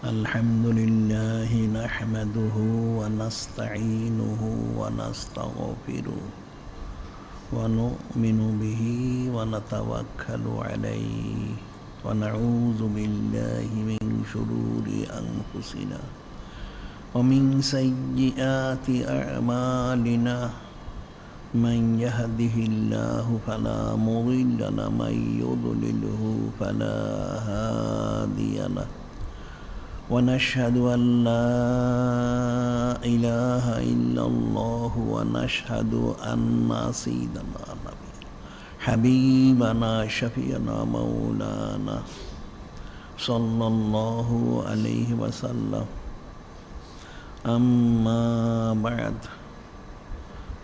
الحمد لله نحمده ونستعينه ونستغفره ونؤمن به ونتوكل عليه ونعوذ بالله من شرور أنفسنا ومن سيئات أعمالنا من يهده الله فلا مضل له ومن يضلله فلا هادي له ونشهد أن لا إله إلا الله ونشهد أن سيدنا حبيبنا شفيعنا مولانا صلى الله عليه وسلم أما بعد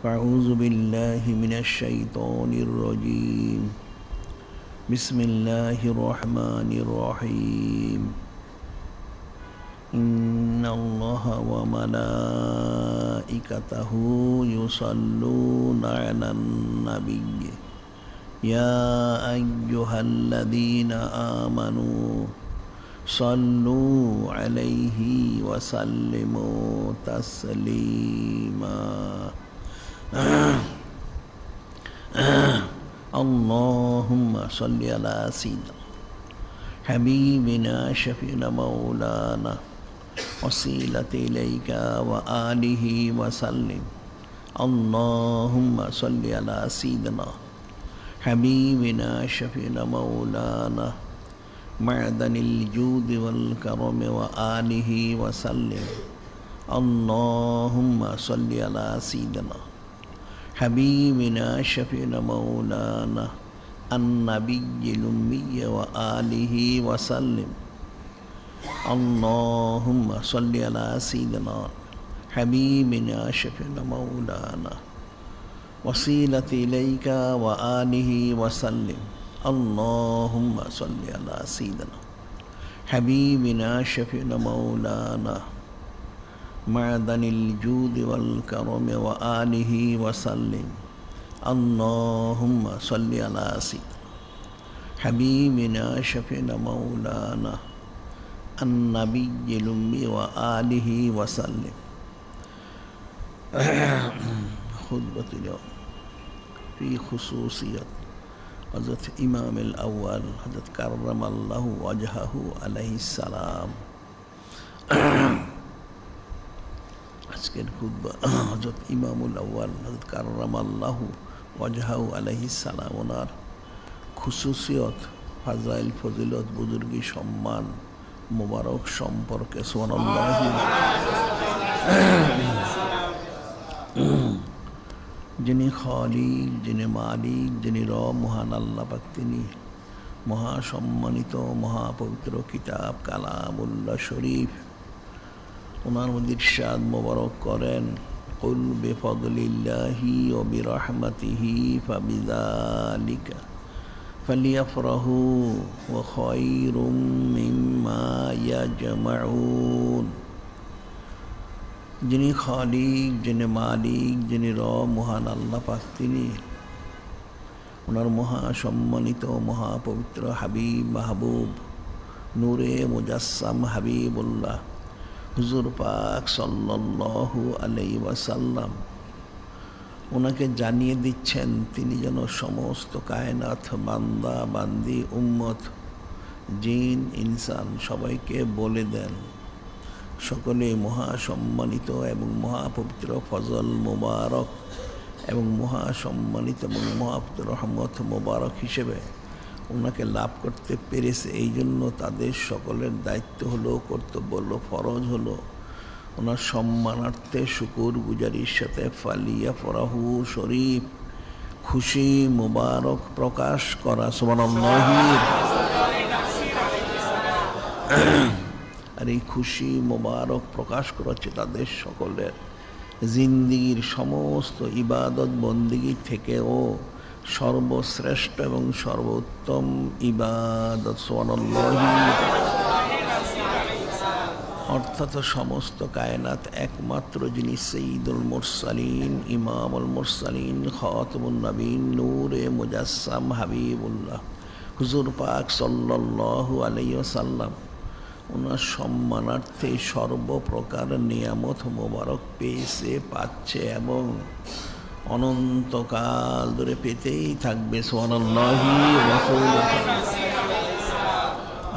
فأعوذ بالله من الشيطان الرجيم بسم الله الرحمن الرحيم إن الله وملائكته يصلون على النبي يا أيها الذين آمنوا صلوا عليه وسلموا تسليما اللهم صل على سيدنا حبيبنا شفيعنا مولانا وسيلة إليك وآله وسلم اللهم صل على سيدنا حبيبنا شفيعنا مولانا معدن الجود والكرم وآله وسلم اللهم صل على سيدنا حبيبنا شفيعنا مولانا النبي الأمي وآله وسلم اللهم صل على سيدنا حبيبنا شفيعنا مولانا وسيلة إليك وآله وسلم اللهم صل على سيدنا حبيبنا شفيعنا مولانا معدن الجود والكرم وآله وسلم اللهم صل على سيدنا حبيبنا شفيعنا مولانا النبي الأمي وآله وسلم خطبة اليوم في خصوصية حضرت إمام الأول حضرت كرم الله وجهه عليه السلام আজকের খুতবা হযরত ইমামুল আউয়াল হযরত কাররামাল্লাহু ওয়াজহাহু আলাইহিস সালাম ওনার খুসুসিয়ত ফাজাইল ফজিলত বুজুর্গি সম্মান মুবারক সম্পর্কে সুবহানাল্লাহ যিনি খালিক যিনি মালিক যিনি রব মহান আল্লাহ পাক তিনি মহাসম্মানিত মহাপবিত্র কিতাব কালামুল্লাহ শরীফ ওনার মধ্যে ইরশাদ মোবারক করেন কুল বিফদলিল্লাহি ওয়া বিরহমাতিহি ফাবিযালিকা ফালিয়াফরাহু ওয়া খায়রুম মিম্মা ইয়াজমাউন যিনি খালিক যিনি মালিক যিনি রব মহান আল্লাহ পাক তিনি ওনার মহাসম্মানিত মহাপবিত্র হাবিব মাহবুব নূরে মুজাসসাম হাবিবুল্লাহ হুজুর পাক সাল্লাল্লাহু আলাইহি ওয়াসাল্লাম ওনাকে জানিয়ে দিচ্ছেন তিনি যেন সমস্ত কায়নাত বান্দা বান্দি উম্মত জিন ইনসান সবাইকে বলে দেন সকলে মহাসম্মানিত এবং মহাপবিত্র ফজল মোবারক এবং মহাসম্মানিত এবং মহাপবিত্র রহমত মোবারক হিসেবে ওনাকে লাভ করতে পেরেছে এই জন্য তাদের সকলের দায়িত্ব হলো কর্তব্য হলো ফরজ হলো ওনার সম্মানার্থে শুকুর গুজারির সাথে ফালিয়া ফরাহু শরীফ খুশি মোবারক প্রকাশ করা সুবহানাল্লাহ আর এই খুশি মোবারক প্রকাশ করা হচ্ছে তাদের সকলের জিন্দিগির সমস্ত ইবাদত বন্দিগি থেকেও সর্বশ্রেষ্ঠ এবং সর্বোত্তম ইবাদত সুবহানাল্লাহ অর্থাৎ সমস্ত কায়নাত একমাত্র যিনি সৈয়দুল মুরসালিন ইমামুল মুরসালিন খাতামুন নবীন নূরে মুজাসসাম হাবিবুল্লাহ হুজুর পাক সাল্লাল্লাহু আলাইহি ওয়াসাল্লাম ওনার সম্মানার্থে সর্বপ্রকার নিয়ামত মোবারক পেয়েছে, পাচ্ছে এবং অনন্তকাল ধরে পেতেই থাকবে। সুবহানাল্লাহি ওয়া বিহামদিহি।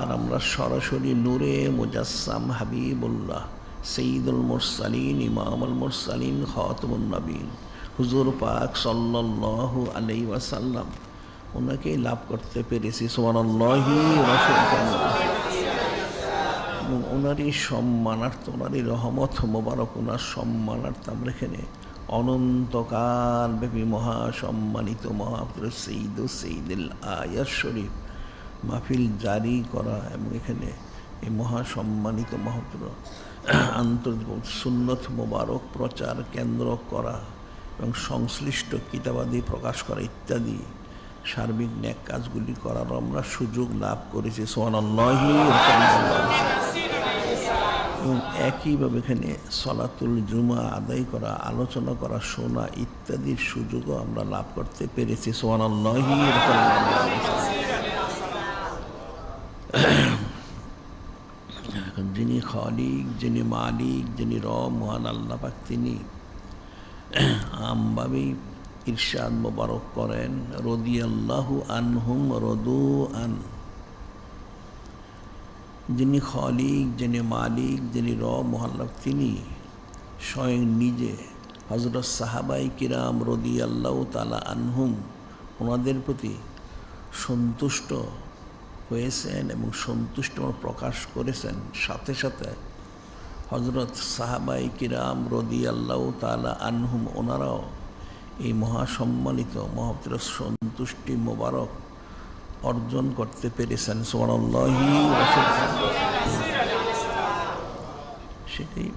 আর আমরা সরাসরি নূরে মুজাসসাম হাবিবুল্লাহ সৈয়দুল মুরসালিন ইমামুল মুরসালিন খাতামুন নবীন হুজুর পাক সাল্লাল্লাহু আলাইহি ওয়াসাল্লাম ওনাকে লাভ করতে পেরেছি। সুবহানাল্লাহি ওয়া বিহামদিহি। এবং ওনারই সম্মানার্থে, ওনারই রহমত মোবারক, ওনার সম্মানার্থে আমরা এখানে অনন্তকাল ব্যাপী মহাসম্মানিত মহাপুর সৈয়দুল আয়াত শরীফ মাহফিল জারি করা এবং এখানে এই মহাসম্মানিত মহাপুর আন্তর্জাতিক সুন্নত মোবারক প্রচার কেন্দ্র করা এবং সংশ্লিষ্ট কিতাবাদি প্রকাশ করা ইত্যাদি সার্বিক ন্যাক কাজগুলি করার আমরা সুযোগ লাভ করেছি। সুবহানাল্লাহি ওয়া বিহামদিহি। এবং একইভাবে এখানে সলাতুল জুমা আদায় করা, আলোচনা করা, শোনা ইত্যাদির সুযোগও আমরা লাভ করতে পেরেছি। সুবহানাল্লাহি ওয়া বিহামদিহি। এখন যিনি খালিক, যিনি মালিক, যিনি রব মহান আল্লাহ পাক, তিনি আমভাবেই ইরশাদ মোবারক করেন, রাদিয়াল্লাহু আনহুম রদু আন। যিনি খালিক, যিনি মালিক, যিনি রব মহান আল্লাহ, তিনি স্বয়ং নিজে হযরত সাহাবাই কিরাম রাদিয়াল্লাহু তাআলা আনহুম ওনাদের প্রতি সন্তুষ্ট হয়েছেন এবং সন্তুষ্ট প্রকাশ করেছেন। সাথে সাথে হযরত সাহাবাই কিরাম রাদিয়াল্লাহু তাআলা আনহুম ওনারাও এই মহাসম্মানিত মহাপুর সন্তুষ্টি মোবারক অর্জন করতে পেরেছেন। সুবহানাল্লাহি ওয়া বিহামদিহি। সেটাই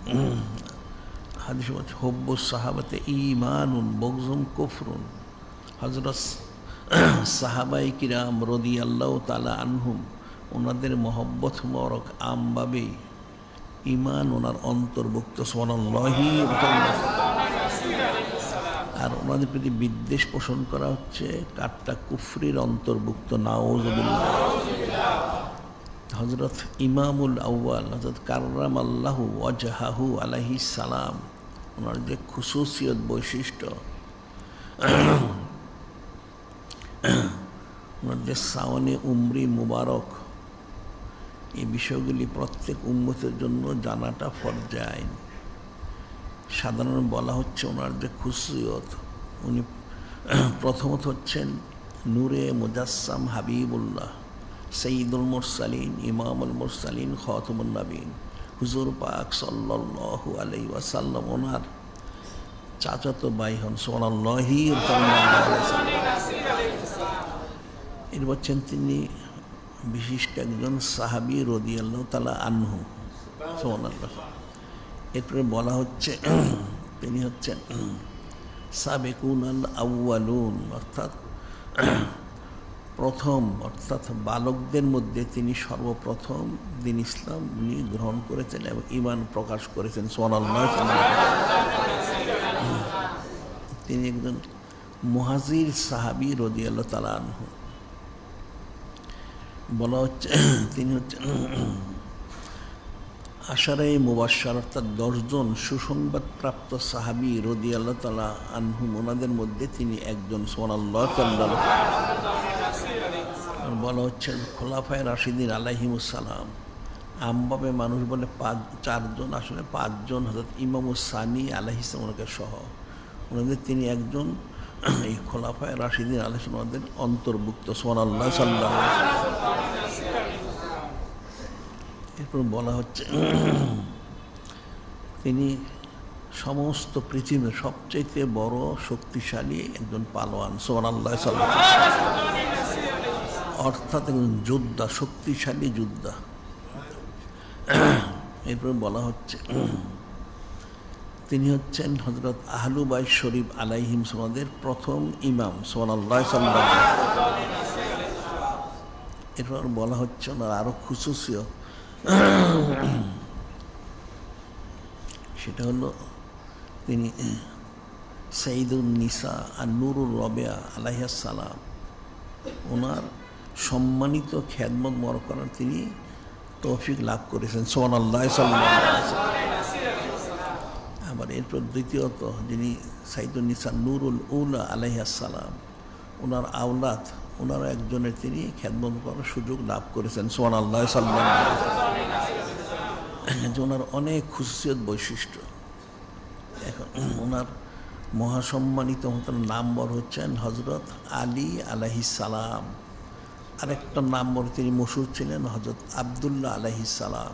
হাদিসে বলছে, হুব্বুস সাহাবাতে ঈমানুন বুগযুম কুফরুন। হযরত সাহাবাই কিরাম রাদিয়াল্লাহু তাআলা আনহুম ওনাদের মহব্বত মোবারক আমভাবেই ঈমান ওনার অন্তর্ভুক্ত। সুবহানাল্লাহি ওয়া বিহামদিহি। আর ওনাদের প্রতি বিদ্বেষ পোষণ করা হচ্ছে কাট্টা কুফরির অন্তর্ভুক্ত। নাউযুবিল্লাহ। হযরত ইমামুল আউয়াল হযরত কাররামাল্লাহু ওয়াজহাহু আলাইহিস সালাম, ওনার যে খুসুসিয়ত বৈশিষ্ট্য, ওনার যে সাওনে উমরি মুবারক, এই বিষয়গুলি প্রত্যেক উম্মতের জন্য জানাটা ফরজে আইন। সাধারণ বলা হচ্ছে ওনার যে খুসুসিয়ত, উনি প্রথমত হচ্ছেন নূরে মুজাসসাম হাবিবুল্লাহ সৈয়দুল মুরসালিন ইমামুল মুরসালিন খাতামুন নবীন হুজুর পাক সাল্লাল্লাহু আলাইহি ওয়াসাল্লাম ওনার চাচাতো ভাই হন। সুবহানাল্লাহি ওয়া বিহামদিহি। এর বলছেন তিনি বিশিষ্ট একজন সাহাবী রাদিয়াল্লাহু তাআলা আনহু। সুবহানাল্লাহ। এরপরে বলা হচ্ছে তিনি হচ্ছেন সাবিকুনাল আউয়ালুন, অর্থাৎ প্রথম, অর্থাৎ বালকদের মধ্যে তিনি সর্বপ্রথম দিন ইসলাম উনি গ্রহণ করেছেন এবং ঈমান প্রকাশ করেছেন। সুবহানাল্লাহ। তিনি একজন মুহাজির সাহাবী রাদিয়াল্লাহু তাআলা আনহু। বলা হচ্ছে তিনি হচ্ছেন আশারায়ে মুবাশশার, অর্থাৎ 10 জন সুসংবাদপ্রাপ্ত সাহাবী রাদিয়াল্লাহু তাআলা আনহুম ওনাদের মধ্যে তিনি একজন। সুবহানাল্লাহ। বলা হচ্ছে খোলাফায়ে রাশিদিন আলাইহিমুস সালাম, আমভাবে মানুষ বলে 4 জন, আসলে 5 জন, হযরত ইমামুস সানি আলাইহিস সালাম ওনাকে সহ, ওনাদের তিনি একজন এই খোলাফায়ে রাশিদিন আলাইহিস সালাম ওনাদের অন্তর্ভুক্ত। সুবহানাল্লাহ। সাল্লাল্লাহু আলাইহি ওয়াসাল্লাম। এরপর বলা হচ্ছে তিনি সমস্ত পৃথিবীর সবচেয়ে বড় শক্তিশালী একজন পালোয়ান। সুবহানাল্লাহ। অর্থাৎ একজন যোদ্ধা, শক্তিশালী যোদ্ধা। এরপর বলা হচ্ছে তিনি হচ্ছেন হযরত আহলু বাইত শরীফ আলাইহিম সালামের প্রথম ইমাম। সুবহানাল্লাহ। এরপর বলা হচ্ছে ওনার আরো খুসুসিয়ত, সেটা হলো তিনি সাইয়্যিদুন নিসা আর নূরুর রবিয়া আলাইহিস সালাম ওনার সম্মানিত খেদমত মর করার তিনি তৌফিক লাভ করেছেন। সুবহানাল্লাহ সাল্লাল্লাহু আলাইহি ওয়াসাল্লাম। আবার এরপর দ্বিতীয়ত যিনি সাইদুন নিসা নুরুল উলা আলাইহিস সালাম, ওনার আওলাদ, ওনারা একজনের তিনি খেদমত করার সুযোগ লাভ করেছেন। সুবহানাল্লাহ সাল্লাল্লাহু আলাইহি ওয়াসাল্লাম। ওনার অনেক খুশিয়ত বৈশিষ্ট্য। এখন ওনার মহাসম্মানিত নাম্বার হচ্ছেন হজরত আলী আলাইহিস সালাম। আরেকটা নাম্বার তিনি মশহুর ছিলেন হজরত আবদুল্লাহ আলাইহিস সালাম।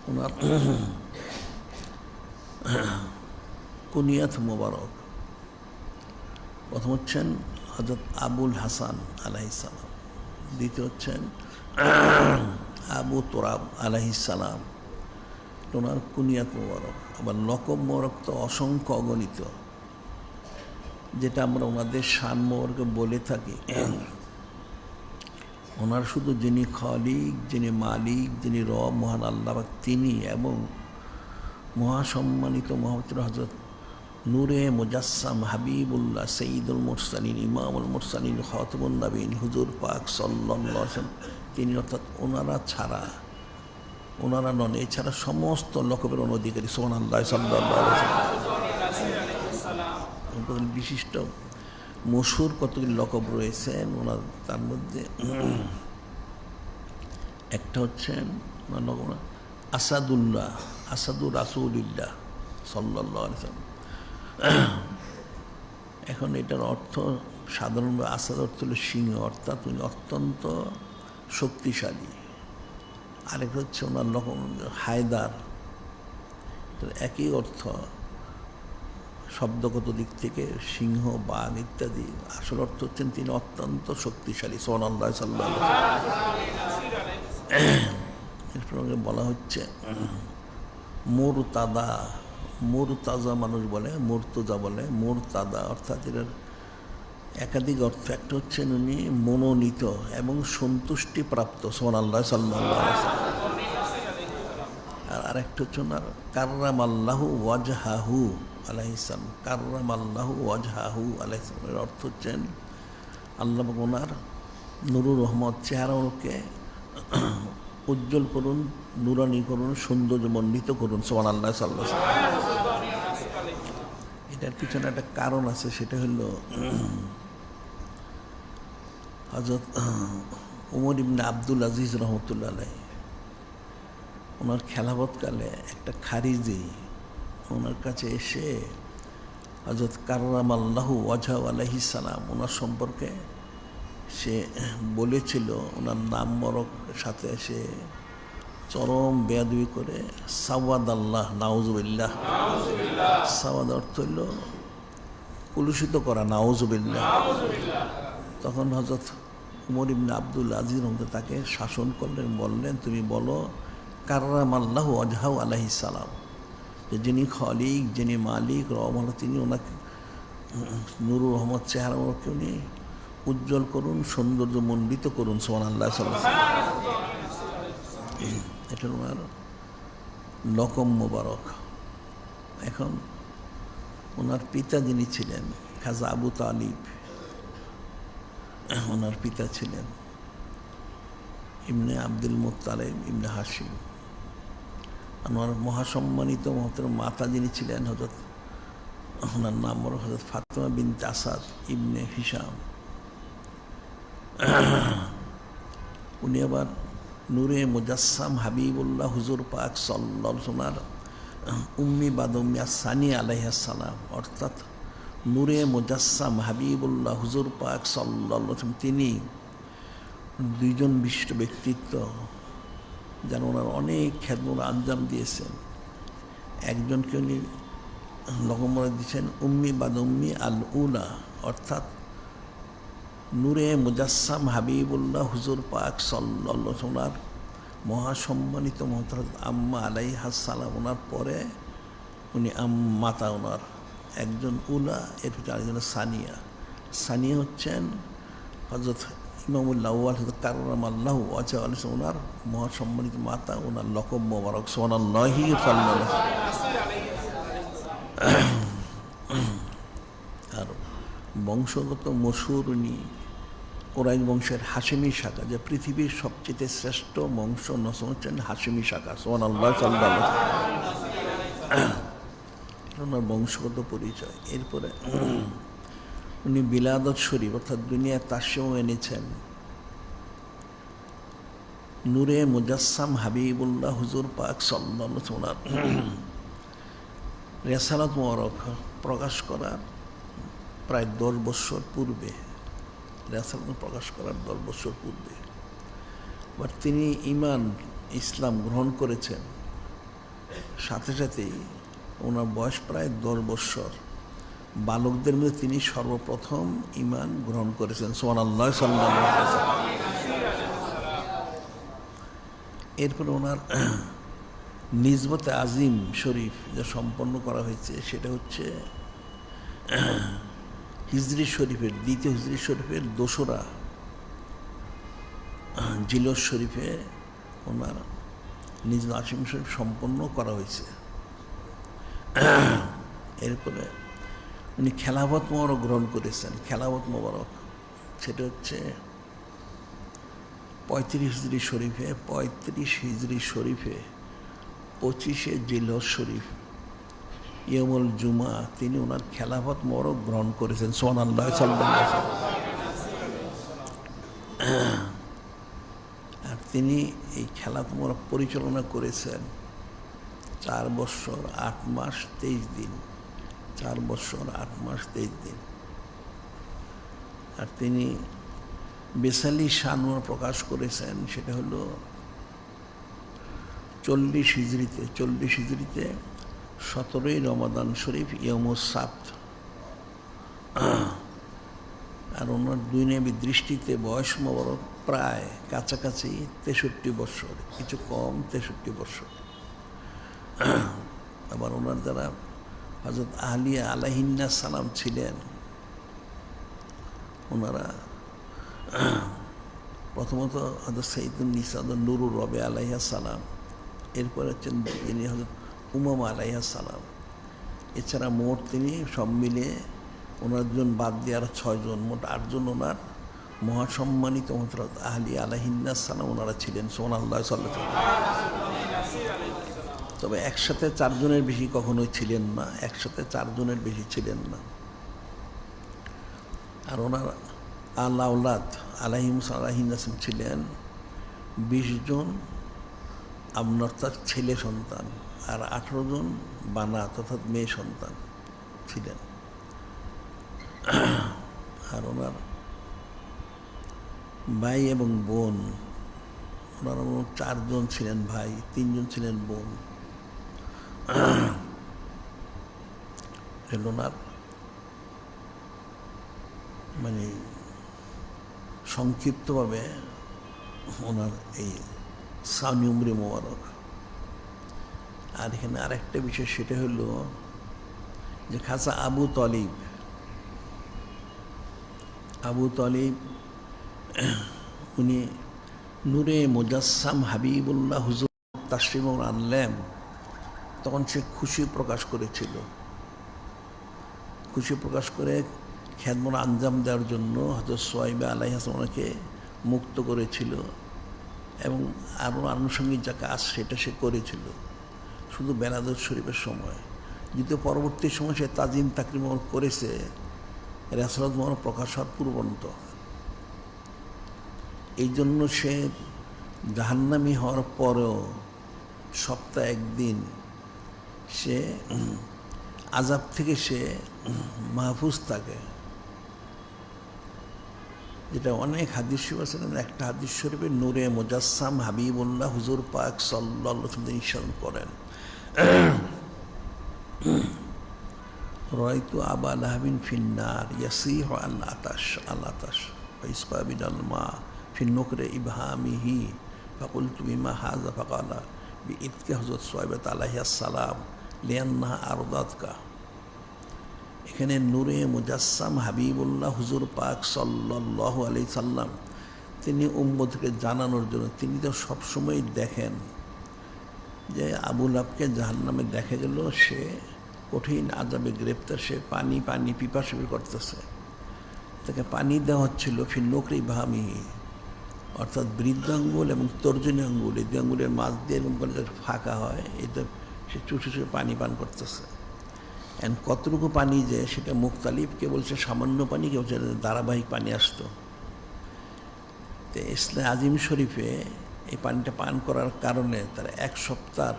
ওনার কুনিয়াত মোবারক প্রথম হচ্ছেন হজরত আবুল হাসান আলাইহিস সালাম, দ্বিতীয় হচ্ছেন আবু তোরাব আলাইহিস সালাম। ওনার কুনিয়াত মোবারক। আবার লকব মোবারক তো অসংখ্য অগণিত, যেটা আমরা ওনাদের শান মোবারকে বলে থাকি। ওনার শুধু যিনি খালিক, যিনি মালিক, যিনি রব, মহান আল্লাহ তিনি, এবং মহাসম্মানিত মোহাম্মদ হজরত নূরে মুজাসসাম হাবিবুল্লাহ সঈদুল মুরসালিন ইমামুল মুরসালিন খাতামুন নবীন হুজুর পাক সাল্লাল্লাহু আলাইহি ওয়াসাল্লাম তিনি, অর্থাৎ ওনারা ছাড়া, ওনারা নন, এছাড়া সমস্ত লকবের অনধিকারী। সুবহানাল্লাহ সাল্লাল্লাহু আলাইহি ওয়াসাল্লাম। বিশিষ্ট মশহুর কতগুলি লকব রয়েছেন ওনার, তার মধ্যে একটা হচ্ছেন ওনার লকব আসাদুল্লাহ, আসাদুর রাসূলিল্লাহ সাল্লাল্লাহু আলাইহি ওয়াসাল্লাম। এখন এটার অর্থ সাধারণভাবে আসাদ অর্থ হল সিংহ, অর্থাৎ উনি অত্যন্ত শক্তিশালী। আরেকটা হচ্ছে ওনার লকব হায়দার, একই অর্থ শব্দগত দিক থেকে সিংহ, বাঘ ইত্যাদি। আসল অর্থ হচ্ছেন তিনি অত্যন্ত শক্তিশালী। সুবহানাল্লাহ সাল্লাল্লাহু আলাইহি ওয়াসাল্লাম। এরপর বলা হচ্ছে মুরতাদা। মুরতাজা মানুষ বলে, মুরতজা বলে, মুরতাদা অর্থাৎ এটার একাধিক অর্থ। একটা হচ্ছেন উনি মনোনীত এবং সন্তুষ্টি প্রাপ্ত। সুবহানাল্লাহ সাল্লাল্লাহু আলাইহি ওয়াসাল্লাম। আর আরেকটা হচ্ছে ওনার কাররামাল্লাহু ওয়াজহাহু আলাইহিস সালাম। কাররামাল্লাহু ওয়াজহাহু আলাইহিস সালাম এর অর্থ হচ্ছেন আল্লাহ ওনার নুরুর রহমত চেহারাকে উজ্জ্বল করুন, নুরানি করুন, সৌন্দর্যমণ্ডিত করুন। সুবহানাল্লাহ সাল্লাল্লাহু আলাইহি ওয়াসাল্লাম। এটার পিছনে একটা কারণ আছে, সেটা হলো হযরত ওমর ইবনে আব্দুল আজিজ রহমতুল্লাহ আলাইহি, ওনার খেলাফতকালে একটা খারিজি ওনার কাছে এসে হযরত কাররামাল্লাহু ওয়াজহাহু আলাইহিস সালাম ওনার সম্পর্কে সে বলেছিল, ওনার নাম মরক সাথে সে চরম বেয়াদবি করে সাওয়াদ আল্লাহ, নাউজুবিল্লাহ। সাওয়াদ অর্থ হইল কলুষিত করা, নাউজুবিল্লাহ। তখন হযরত ওমর ইবনে আব্দুল আজিজ রহমতুল্লাহ তাকে শাসন করলেন, বললেন তুমি বলো কাররামাল্লাহু ওয়াজহাহু আলাইহিস সালাম, যে যিনি খালিক, যিনি মালিক, রব, তিনি ওনাকে নুরুর রহমত চেহারাকে উনি উজ্জ্বল করুন, সৌন্দর্যমণ্ডিত করুন। সুবহানাল্লাহ সাল্লাল্লাহু আলাইহি ওয়াসাল্লাম। এটা ওনার লকব মোবারক। এখন ওনার পিতা যিনি ছিলেন খাজা আবু তালিব, ওনার পিতা ছিলেন ইবনে আব্দুল মুত্তালিব ইবনে হাশিম। ওনার মহাসম্মানিত মাতা যিনি ছিলেন হযরত, ওনার নাম হল হযরত ফাতেমা বিনতে আসাদ ইবনে হিশাম। উনি আবার নূরে মুজাসসাম হাবিবুল্লাহ হুজুর পাক সাল্লাল্লাহু আলাইহি ওয়াসাল্লাম উম্মি বাদমিয়া সানি আলাইহিস সালাম, অর্থাৎ নূরে মুজাসসাম হাবিবুল্লাহ হুজুর পাক সাল্লাল্লাহু আলাইহি ওয়াসাল্লাম তিনি দুইজন বিশিষ্ট ব্যক্তিত্ব, যেন ওনার অনেক খেদমত আঞ্জাম দিয়েছেন। একজনকে উনি লকব দিয়েছেন উম্মি বাদম্মি আল উলা, অর্থাৎ নূরে মুজাসসাম হাবিবুল্লাহ হুজুর পাক সাল্লাল্লাহু আলাইহি ওয়াসাল্লাম মহাসম্মানিত মুহতারাম আম্মা আলাইহাস সালাম, ওনার পরে উনি মাতা ওনার একজন উলা, এর ভিতরে আরেকজন সানিয়া। সানিয়া হচ্ছেন হযরত ইমামুল্লাহ হযরত কাররামাল্লাহু ওয়াজহাহু আলাইহিস সালাম, ওনার মহাসম্মানিত মাতা, ওনার লকব মোবারক। সুবহানাল্লাহি সাল্লাল্লাহু আলাইহি ওয়াসাল্লাম। আর বংশগত মশহুর উনি কুরাইশ বংশের হাশেমি শাখা, যে পৃথিবীর সবচেয়ে শ্রেষ্ঠ বংশ নসল হচ্ছেন হাশেমি শাখা। সুবহানাল্লাহ, সাল্লাল্লাহু ওনার বংশগত পরিচয়। এরপরে উনি বিলাদত শরীফ অর্থাৎ দুনিয়ায় তাসেও এনেছেন নূরে মুজাসসাম হাবিবুল্লাহ হুজুর পাক সাল্লাল্লাহু আলাইহি ওয়াসাল্লাম রেসালাত মোবারক প্রকাশ করার প্রায় 10 বছর পূর্বে, রেসালাত প্রকাশ করার 10 বছর পূর্বে বাট তিনি ইমান ইসলাম গ্রহণ করেছেন। সাথে সাথেই ওনার বয়স প্রায় 10 বছর। বালকদের মধ্যে তিনি সর্বপ্রথম ইমান গ্রহণ করেছেন। সুবহানাল্লাহ, সাল্লাল্লাহু আলাইহি ওয়াসাল্লাম। এরপরে ওনার নিজবতে আজিম শরীফ যা সম্পন্ন করা হয়েছে সেটা হচ্ছে হিজরি শরীফের, দ্বিতীয় হিজরি শরীফের দোসরা জিলস শরীফে ওনার নিজ আসিম শরীফ সম্পন্ন করা হয়েছে। এরপরে উনি খেলাফত মোবারক গ্রহণ করেছেন। খেলাফত মোবারক সেটা হচ্ছে 35 হিজরি শরীফে, 35 হিজরি শরীফে 25শে জিলহজ শরীফ ইয়মুল জুমা তিনি ওনার খেলাফত মোবারক গ্রহণ করেছেন। সুবহানাল্লাহ, সাল্লাল্লাহু আলাইহি ওয়াসাল্লাম। আর তিনি এই খেলাফত মোবারক পরিচালনা করেছেন 4 বছর 8 মাস 23 দিন। 4 বছর 8 মাস 23 দিন। আর তিনি বেসালি শানুর প্রকাশ করেছেন, সেটা হলো 40 হিজরিতে 17ই রমাদান শরীফ ইয়মুস সাbt। আর ওনার দুনিয়াবী দৃষ্টিতে বয়স মোবারক প্রায় কাছাকাছি 63 বছর, কিছু কম 63 বছর। আবার ওনার যারা হযরত আলিয়া আলাইহিন্নাস সালাম ছিলেন, ওনারা প্রথমত হযরত সাইয়্যিদুন নিসা নূরুর রবে আলাইহিস সালাম, এরপরে হচ্ছেন যিনি হযরত উমামা আলাইহিস সালাম। এছাড়া মোট তিনি সব মিলে ওনার জন বাদ দিয়ে আর 6 জন, মোট 8 জন ওনার মহাসম্মানিত হযরত আলিয়া আলাইহিন্নাস সালাম ওনারা ছিলেন। সুবহানাল্লাহ, সাল্লাল্লাহু আলাইহি ওয়াসাল্লাম। তবে একসাথে 4 জনের বেশি কখনোই ছিলেন না, একসাথে 4 জনের বেশি ছিলেন না। আর ওনার আলাউলাদ আলাইহিস ছিলেন 20 জন আপনার তার ছেলে সন্তান, আর 18 জন বানাত অর্থাৎ মেয়ে সন্তান ছিলেন। আর ওনার ভাই এবং বোন, ওনারা 4 জন ছিলেন ভাই, 3 জন ছিলেন বোন। ওনার মানে সংক্ষিপ্তভাবে ওনার এই সানি উমরে মোবারক। আর এখানে আরেকটা বিষয়, সেটা হলো যে খাজা আবু তলিব উনি নূরে মুজাসসাম হাবিবুল্লাহ হুজুর তাশরিফ আনলেন, তখন সে খুশি প্রকাশ করেছিল। খুশি প্রকাশ করে খেদমত আঞ্জাম দেওয়ার জন্য হযরত সুহাইবা আলাইহিস সালামকে মুক্ত করেছিল এবং আরও আনুষঙ্গিক যা কাজ সেটা সে করেছিল শুধু বেলাদত শরীফের সময়। যদিও পরবর্তী সময় সে তাজিম তাকরিম করেছে রেসালাত মোবারক প্রকাশ হওয়ার পূর্বন্ত। এই জন্য সে জাহান্নামী হওয়ার পরেও সপ্তাহে 1 দিন সে আযাব থেকে সে মাহফুজ থাকে, যেটা অনেক হাদিস শরীফ আছে। একটা হাদিস শরীফে নূরে মুজাসসাম হাবিবুল্লাহ হুজুর পাক সাল্লাল্লাহু আলাইহি ওয়াসাল্লাম ইরশাদ করেন, রাআইতু আবা লাহাবিন ফিন্নার ইয়াসিহু আল আতাশ ফাইসকা বিনাল মা ফি নুকরে ইবহামিহি ফাকুলতু বিমা হাযা ফাকালা বিইতকা হযরত সুহাইবা আলাইহিস সালাম লিআন্নাহা আরদাতকা। এখানে নূরে মুজাসসাম হাবিবুল্লাহ হুজুর পাক সাল্লাল্লাহু আলাইহি সাল্লাম তিনি উম্মতকে জানানোর জন্য, তিনি তো সবসময় দেখেন যে আবু লাহবকে জাহান্নামে দেখা গেল সে কঠিন আযাবে গ্রেপ্তার, সে পানি পিপাসা করতেছে। তাকে পানি দেওয়া হচ্ছিল ফির নোকরি ভামিহি, অর্থাৎ বৃদ্ধ আঙ্গুল এবং তর্জনী আঙ্গুল, এই দুই আঙ্গুলের মাঝ দিয়ে এরকম করে ফাঁকা হয়, এটা সে চুষে চুষে পানি পান করতেছে। অ্যান্ড কতটুকু পানি যে সেটা মুখতালিফ, কে বলছে সামান্য পানি, কেউ বলছে ধারাবাহিক পানি আসতো। তো ইসলাম আজিম শরীফে এই পানিটা পান করার কারণে তার 1 সপ্তাহ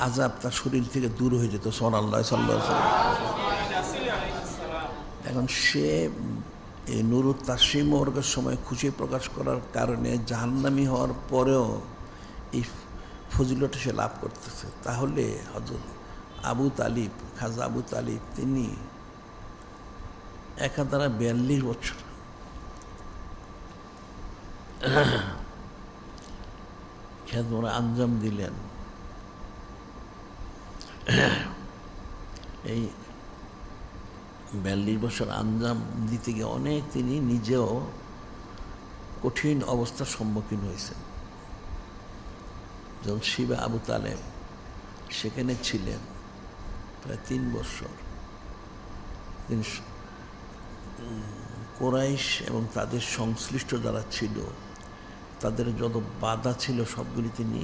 আযাব তার শরীর থেকে দূর হয়ে যেত। সুবহানাল্লাহ সাল্লাল্লাহু আলাইহি ওয়াসাল্লাম। এখন সে এই নুরুত তাসলিম বর্গের সময় খুশি প্রকাশ করার কারণে জাহান্নামী হওয়ার পরেও এই ফজিলটা সে লাভ করতেছে। তাহলে হযরত আবু তালিব, খাজা আবু তালিব, তিনি একাধারে 42 বছর খেদমত আঞ্জাম দিলেন। এই 42 বছর আঞ্জাম দিতে গিয়ে অনেক তিনি নিজেও কঠিন অবস্থার সম্মুখীন হয়েছেন। যখন শিবা আবু তালেব সেখানে ছিলেন প্রায় 3 বছর, তিনি কুরাইশ এবং তাদের সংশ্লিষ্ট যারা ছিল তাদের যত বাধা ছিল সবগুলি তিনি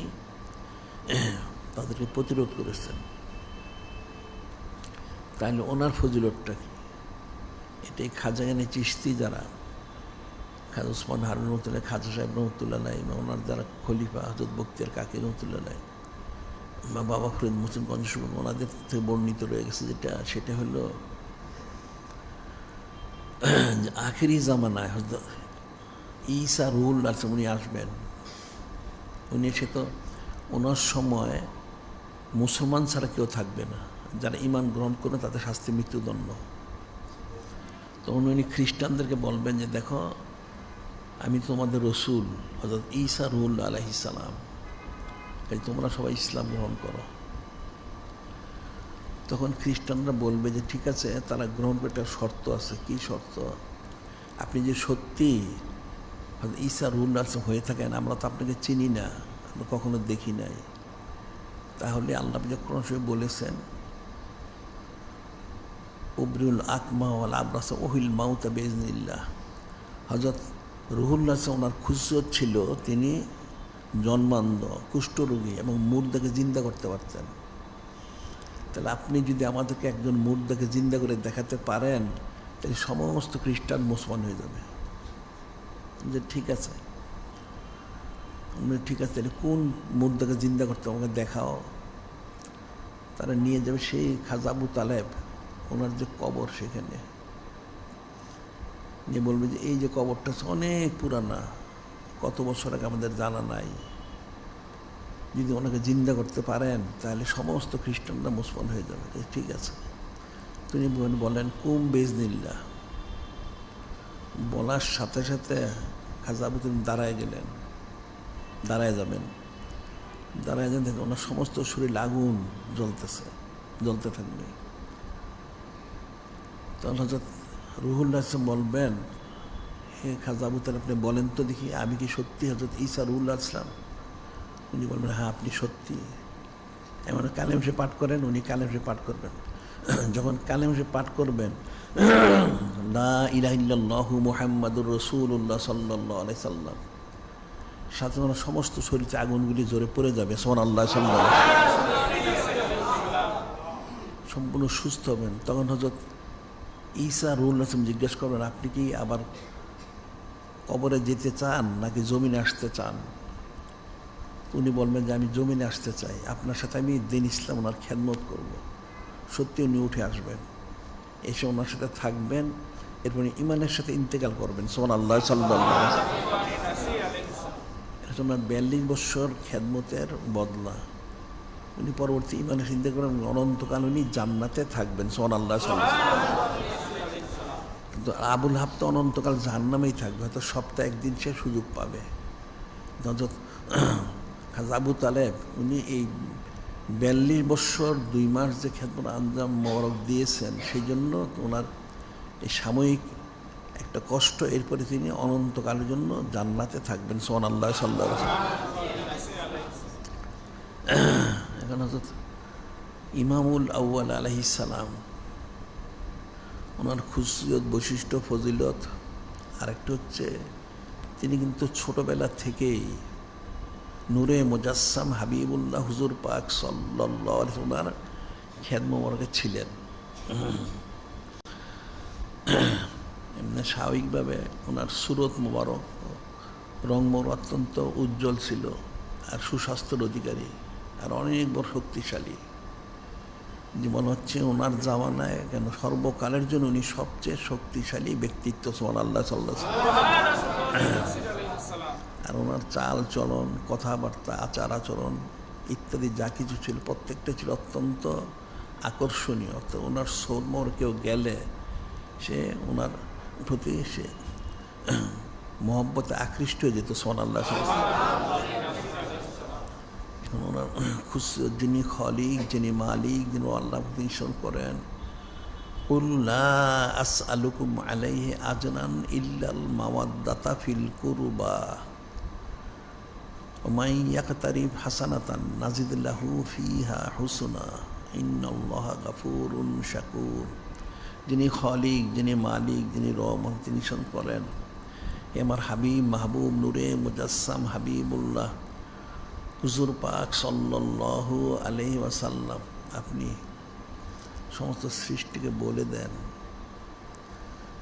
তাদেরকে প্রতিরোধ করেছেন। তাহলে ওনার ফজিলতটা কি? এটাই খাজাগানে চিশতি যারা, খাজা ওসমান হারুন রহমতুল্লাহ, খাজা সাহেব রহমতুল্লাহ নাই, বা ওনার যারা খলিফা হযরত বখতিয়ার কাকি রহমতুল্লাহ নাই, বা বাবা ফরিদ মুসলিম গঞ্জ, ওনাদের থেকে বর্ণিত রয়ে গেছে যেটা, সেটা হলো আখেরি জামানায় হযরত ঈসা রুহুল্লাহ উনি আসবেন। উনি এসে তো ওনার সময় মুসলমান ছাড়া কেউ থাকবে না, যারা ঈমান গ্রহণ করে তাদের শাস্তি মৃত্যুদণ্ড। তখন উনি খ্রিস্টানদেরকে বলবেন যে দেখো, আমি তোমাদের রসুল হযরত ঈসা রুহুল্লাহ আলাইহিস সালাম, তাই তোমরা সবাই ইসলাম গ্রহণ করো। তখন খ্রিস্টানরা বলবে যে ঠিক আছে, তারা গ্রহণ করে, একটা শর্ত আছে। কি শর্ত? আপনি যে সত্যি ঈসা রুহুল্লাহ হয়ে থাকেন, আমরা তো আপনাকে চিনি না, আমরা কখনো দেখি নাই, তাহলে আল্লাহ কোরআন শরীফে বলেছেন উবরিউল আকমা ওয়াল আবরাস ওহিল মাউতা বিইজনিল্লাহ। হযরত রুহুল্লাহ ওনার খুশিয়ত ছিল, তিনি জন্মান্ধ, কুষ্ঠরোগী এবং মুর্দাকে জিন্দা করতে পারতেন। তাহলে আপনি যদি আমাদেরকে একজন মুর্দাকে জিন্দা করে দেখাতে পারেন, তাহলে সমস্ত খ্রিস্টান মুসলমান হয়ে যাবে। যে ঠিক আছে, ঠিক আছে, তাহলে কোন মুর্দাকে জিন্দা করতে আমাকে দেখাও। তারা নিয়ে যাবে সেই খাজা আবু তালেব, ওনার যে কবর, সেখানে নিয়ে বলবে যে এই যে কবরটা অনেক পুরানা, কত বছর আগে আমাদের জানা নাই, যদি ওনাকে জিন্দা করতে পারেন তাহলে সমস্ত খ্রিস্টানরা মুসলমান হয়ে যাবে। ঠিক আছে, তিনি বলেন কুম বিইজনিল্লাহ। বলার সাথে সাথে খাজা আবু তালেব দাঁড়ায় গেলেন, দাঁড়ায় যাবেন, দাঁড়ায় যান, দেখেন ওনার সমস্ত শরীর আগুন জ্বলতেছে, জ্বলতে থাকবে। তখন হযরত রুহুল্লাহ বলবেন, হে খাজা আবু তালেব, আপনি বলেন তো দেখি, আমি কি সত্যি হযরত ঈসা রুহুল্লাহ ইসলাম? উনি বলবেন হ্যাঁ, আপনি সত্যি। এমন কালেম সে পাঠ করেন, উনি কালেম সে পাঠ করবেন। যখন কালেম সে পাঠ করবেন, লা ইলাহা ইল্লাল্লাহু মুহাম্মাদুর রাসূলুল্লাহ সাল্লাল্লাহু আলাইহি সাল্লাম, সাথে ওনার সমস্ত শরীরে আগুনগুলি জোরে পড়ে যাবে। সুবহানাল্লাহ সাল্লাল্লাহু আলাইহি সাল্লাম সম্পূর্ণ সুস্থ হবেন। তখন হযরত ঈসা রুহুল্লাহ জিজ্ঞেস করবেন, আপনি কি আবার কবরে যেতে চান নাকি জমিনে আসতে চান? উনি বলবেন যে আমি জমিনে আসতে চাই, আপনার সাথে আমি দিন ইসলাম ওনার খেদমত করব। সত্যি উনি উঠে আসবেন, এসে ওনার সাথে থাকবেন, এরপর ইমানের সাথে ইন্তেকাল করবেন। সুবহানাল্লাহ সাল্লাল্লাহু আলাইহি ওয়াসাল্লাম। এটা ওনার 42 বছর খেদমতের বদলা। উনি পরবর্তী ইমানের চিন্তা করেন, অনন্তকাল উনি জান্নাতে থাকবেন। সুবহানাল্লাহ সাল্লাল্লাহু আলাইহি ওয়াসাল্লাম। কিন্তু আবুল হাব তো অনন্তকাল জাহান্নামেই থাকবে, হয়তো সপ্তাহে একদিন সে সুযোগ পাবে। হযরত খাজা আবু তালেব উনি এই 42 বছর 2 মাস যে খেদমত আঞ্জাম মোবারক দিয়েছেন, সেই জন্য ওনার এই সাময়িক একটা কষ্ট, এরপরে তিনি অনন্তকালের জন্য জান্নাতে থাকবেন। সুবহানাল্লাহ সাল্লাল্লাহু আলাইহি ওয়াসাল্লাম। এখন হযরত ইমামুল আউয়াল আলাইহিস সালাম ওনার খুশিয়ত, বৈশিষ্ট্য, ফজিলত আরেকটা হচ্ছে তিনি কিন্তু ছোটবেলা থেকেই নূরে মুজাসসাম হাবিবুল্লাহ হুজুর পাক সাল্লাল্লাহু আলাইহি ওনার খেদমত মোবারকে ছিলেন। এমনি স্বাভাবিকভাবে ওনার সুরত মোবারক, রং মোবারক অত্যন্ত উজ্জ্বল ছিল, আর সুস্বাস্থ্যের অধিকারী, আর অনেক বড় শক্তিশালী। জীবন হচ্ছে ওনার জামানায় কেন সর্বকালের জন্য উনি সবচেয়ে শক্তিশালী ব্যক্তিত্ব, সুবহানাল্লাহ সাল্লাল্লাহু আলাইহি ওয়াসাল্লাম। আর ওনার চাল চলন, কথাবার্তা, আচার আচরণ ইত্যাদি যা কিছু ছিল প্রত্যেকটা ছিল অত্যন্ত আকর্ষণীয়। তো ওনার সৌরমর কেউ গেলে সে ওনার প্রতি সে মহব্বতে আকৃষ্ট হয়ে যেত, সুবহানাল্লাহ সাল্লাল্লাহু আলাইহি ওয়াসাল্লাম। এখন ওনার যিনি খলিক, যিনি মালিক, যিনি আল্লাহ নির্দেশন করেন, কুল লা আসআলুকুম আলাইহি আজরান ইল্লাল মাওয়াদ্দাতা ফিল কুরবা ওয়া মান ইয়াকতারিফ হাসানাতান নাজিদ লাহু ফিহা হুসনা ইন্নাল্লাহা গাফুরুন শাকুর। যিনি খলিক, যিনি মালিক, যিনি রহমান, তিনি নির্দেশন করেন, হে আমার হাবিব, মাহবুব, নূরে মুজাসসাম হাবিবুল্লাহ হুজুর পাক সাল্লাল্লাহু আলাইহি ওয়াসাল্লাম, আপনি সমস্ত সৃষ্টিকে বলে দেন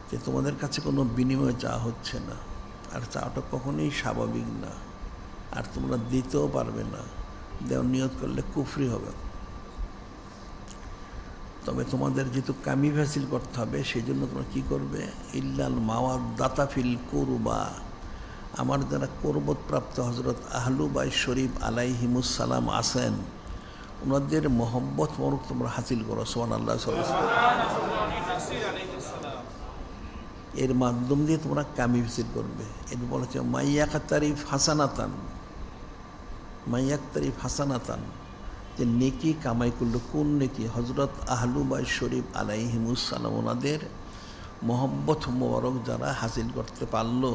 যে তোমাদের কাছে কোনো বিনিময় চাওয়া হচ্ছে না, আর চাওয়াটা কখনোই স্বাভাবিক না, আর তোমরা দিতেও পারবে না, দেওয়ার নিয়ত করলে কুফরি হবে। তবে তোমাদের যেহেতু কামিল হাসিল করতে হবে, সেই জন্য তোমরা কী করবে, ইল্লাল মাওয়াদ্দাতা ফিল কুরবা, আমার যারা কুরবতপ্রাপ্ত হজরত আহলু বাইত শরীফ আলাইহিমুসসালাম আছেন, ওনাদের মহব্বত মরক তোমরা হাসিল করো, সুবহানাল্লাহ সাল্লাল্লাহু আলাইহি ওয়াসাল্লাম। এর মাধ্যম দিয়ে তোমরা কামিল হাসিল করবে। এটা বলেছে মাইয়াকাতারিফ হাসানাতান, মাইয়াকাতারিফ হাসানাতান, যে নেকি কামাই করলো, কোন নেকি, হজরত আহলু বাইত শরীফ আলাইহিমুসসালাম ওনাদের মহব্বত মোবারক যারা হাসিল করতে পারলো,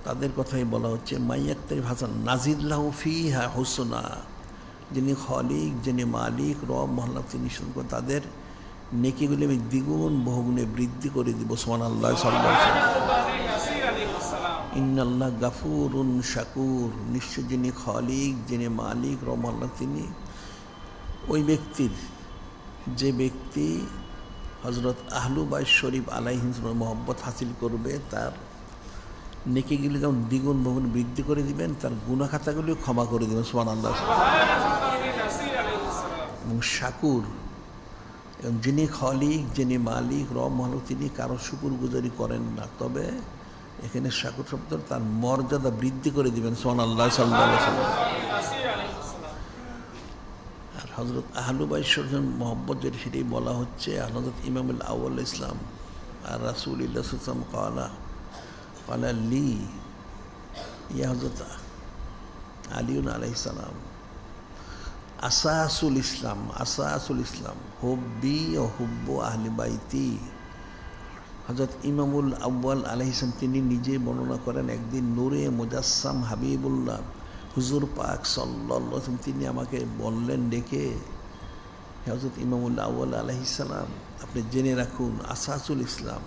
তাদের কথাই বলা হচ্ছে মাইয়াকাতারিফ হাসান নাজিদ লাহু ফিহা হুসনা, যিনি খলিক, যিনি মালিক, রব মহল্লা, তিনি শুনবেন তাদের নেকিগুলি আমি দ্বিগুণ বহুগুণে বৃদ্ধি করে দিব, সুবহানাল্লাহ সাল্লাল্লাহু আলাইহি ওয়াসাল্লাম। ইন্নাল্লাহ গাফুরুন শাকুর, নিশ্চয় যিনি খলিক, যিনি মালিক, রব মহল্লা, তিনি ওই ব্যক্তির, যে ব্যক্তি হজরত আহলু বাইত শরীফ আলাইহিম মহব্বত হাসিল করবে, তার নেকিগুলি যেমন দ্বিগুণ বহুগুণ বৃদ্ধি করে দিবেন, তার গুনাহ খাতাগুলিও ক্ষমা করে দিবেন, সুবহানাল্লাহ। এবং শাকুর, এবং যিনি খলিক, যিনি মালিক, রব মহলক, তিনি কারো শুকুর গুজারি করেন না, তবে এখানে শাকুর শব্দ তার মর্যাদা বৃদ্ধি করে দিবেন, সুবহানাল্লাহ সাল্লাল্লাহু আলাইহি ওয়াসাল্লাম। আর হজরত আহলু বাইত শরীফ মহব্বত যেটা, সেটাই বলা হচ্ছে। হজরত ইমামুল আউয়াল ইসলাম আর রাসূলুল্লাহ সাল্লাল্লাহু আলাইহি ওয়াসাল্লাম কালা লি ইয়া হজরত আলিউন আলাইহিস সালাম আসাসুল ইসলাম, আসাসুল ইসলাম হুব্বি ও হুব্বু আহলি বাইতি। হজরত ইমামুল আউয়াল আলাইহিস সালাম তিনি নিজে বর্ণনা করেন, একদিন নূরে মুজাসসাম হাবিবুল্লাহ হুজুর পাক সাল্লাল্লাহু আলাইহি ওয়াসাল্লাম তিনি আমাকে বললেন ডেকে, হজরত ইমামুল আউয়াল আলাইহিস সালাম, আপনি জেনে রাখুন আসাসুল ইসলাম,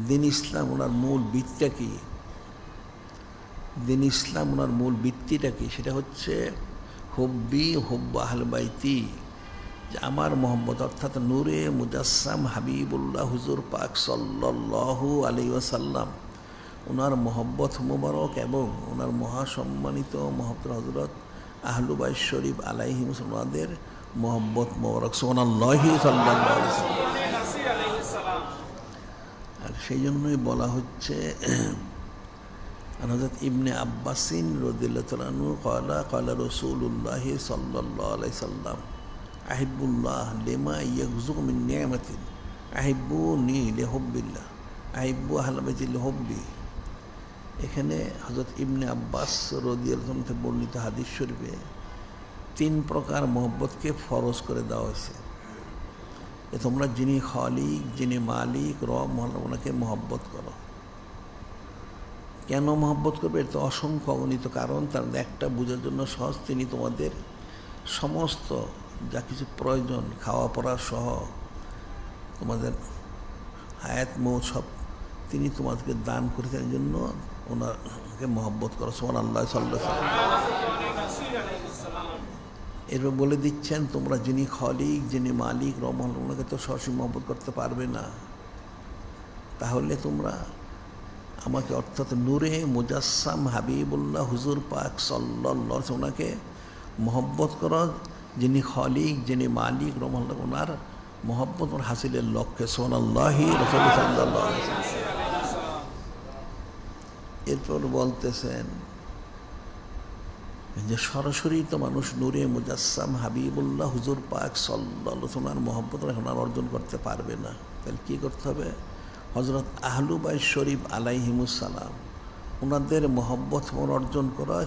দিন ইসলাম ওনার মূল ভিত্তিটা কি, দিন ইসলাম ওনার মূল ভিত্তিটা কি, সেটা হচ্ছে হুব্বি হুব্বু আহলে বাইতি, যে আমার মোহাম্মদ অর্থাৎ নূরে মুজাসসাম হাবিবুল্লাহ হুজুর পাক সাল্লাল্লাহু আলাইহি ওয়াসাল্লাম, ওনার মোহব্বত মুবারক এবং ওনার মহাসম্মানিত মহব্বত হজরত আহলু বাইত শরীফ আলাইহিম ওনাদের মোহব্বত মুবারক, সুবহানাল্লাহি সাল্লাল্লাহু আলাইহি ওয়াসাল্লাম। আর সেই জন্যই বলা হচ্ছে হযরত ইবনে আব্বাসিন রাদিয়াল্লাহু তাআলা আনহু ক্বালা রাসূলুল্লাহ সাল্লাল্লাহু আলাইহি সাল্লাম আহিবুল্লাহ লিমা ইয়াগযু মিন নি'মাতিন আহিবুনি লিহুব্বিল্লাহ আহিবু আহলে বাইতি লিহুব্বি। এখানে হযরত ইবনে আব্বাস রাদিয়াল্লাহু আনহু বর্ণিত হাদিস শরীফে 3 প্রকার মহব্বতকে ফরজ করে দেওয়া হয়েছে। তোমরা যিনি খালিক, যিনি মালিক, রব মহল্লা, ওনাকে মহব্বত করো। কেন মহব্বত করবে, এর তো অসংখ্য অগণিত কারণ, তার একটা বোঝার জন্য সহজ, তিনি তোমাদের সমস্ত যা কিছু প্রয়োজন খাওয়া পড়া সহ তোমাদের হায়াত মৌত সব তিনি তোমাদেরকে দান করেছেন, এই জন্য ওনাকে মহব্বত করো। সুবহানাল্লাহ সাল্লাল্লাহু আলাইহি ওয়াসাল্লাম। এরপর বলে দিচ্ছেন, তোমরা যিনি খলিক, যিনি মালিক, রহমান, ওনাকে তো সরাসরি মহব্বত করতে পারবে না, তাহলে তোমরা আমাকে অর্থাৎ নূরে মুজাসসাম হাবিবুল্লাহ হুজুর পাক সাল্লাল্লাহু আলাইহি ওনাকে মহব্বত করো, যিনি খলিক, যিনি মালিক, রহমান, ওনার মহব্বত হাসিলের লক্ষ্যে। সুবহানাল্লাহি রাসূলুল্লাহ সাল্লাল্লাহু আলাইহি ওয়াসাল্লাম। এরপর বলতেছেন যে সরাসরি তো মানুষ নূরে মুজাসসাম হাবিবুল্লাহ হুজুর পাক সাল্লাল্লাহু আলাইহি ওয়াসাল্লাম মহব্বত ওনার অর্জন করতে পারবে না। তাহলে কী করতে হবে? হযরত আহলু বাইত শরীফ আলাইহিমুস সালাম ওনাদের মহব্বত অর্জন করা,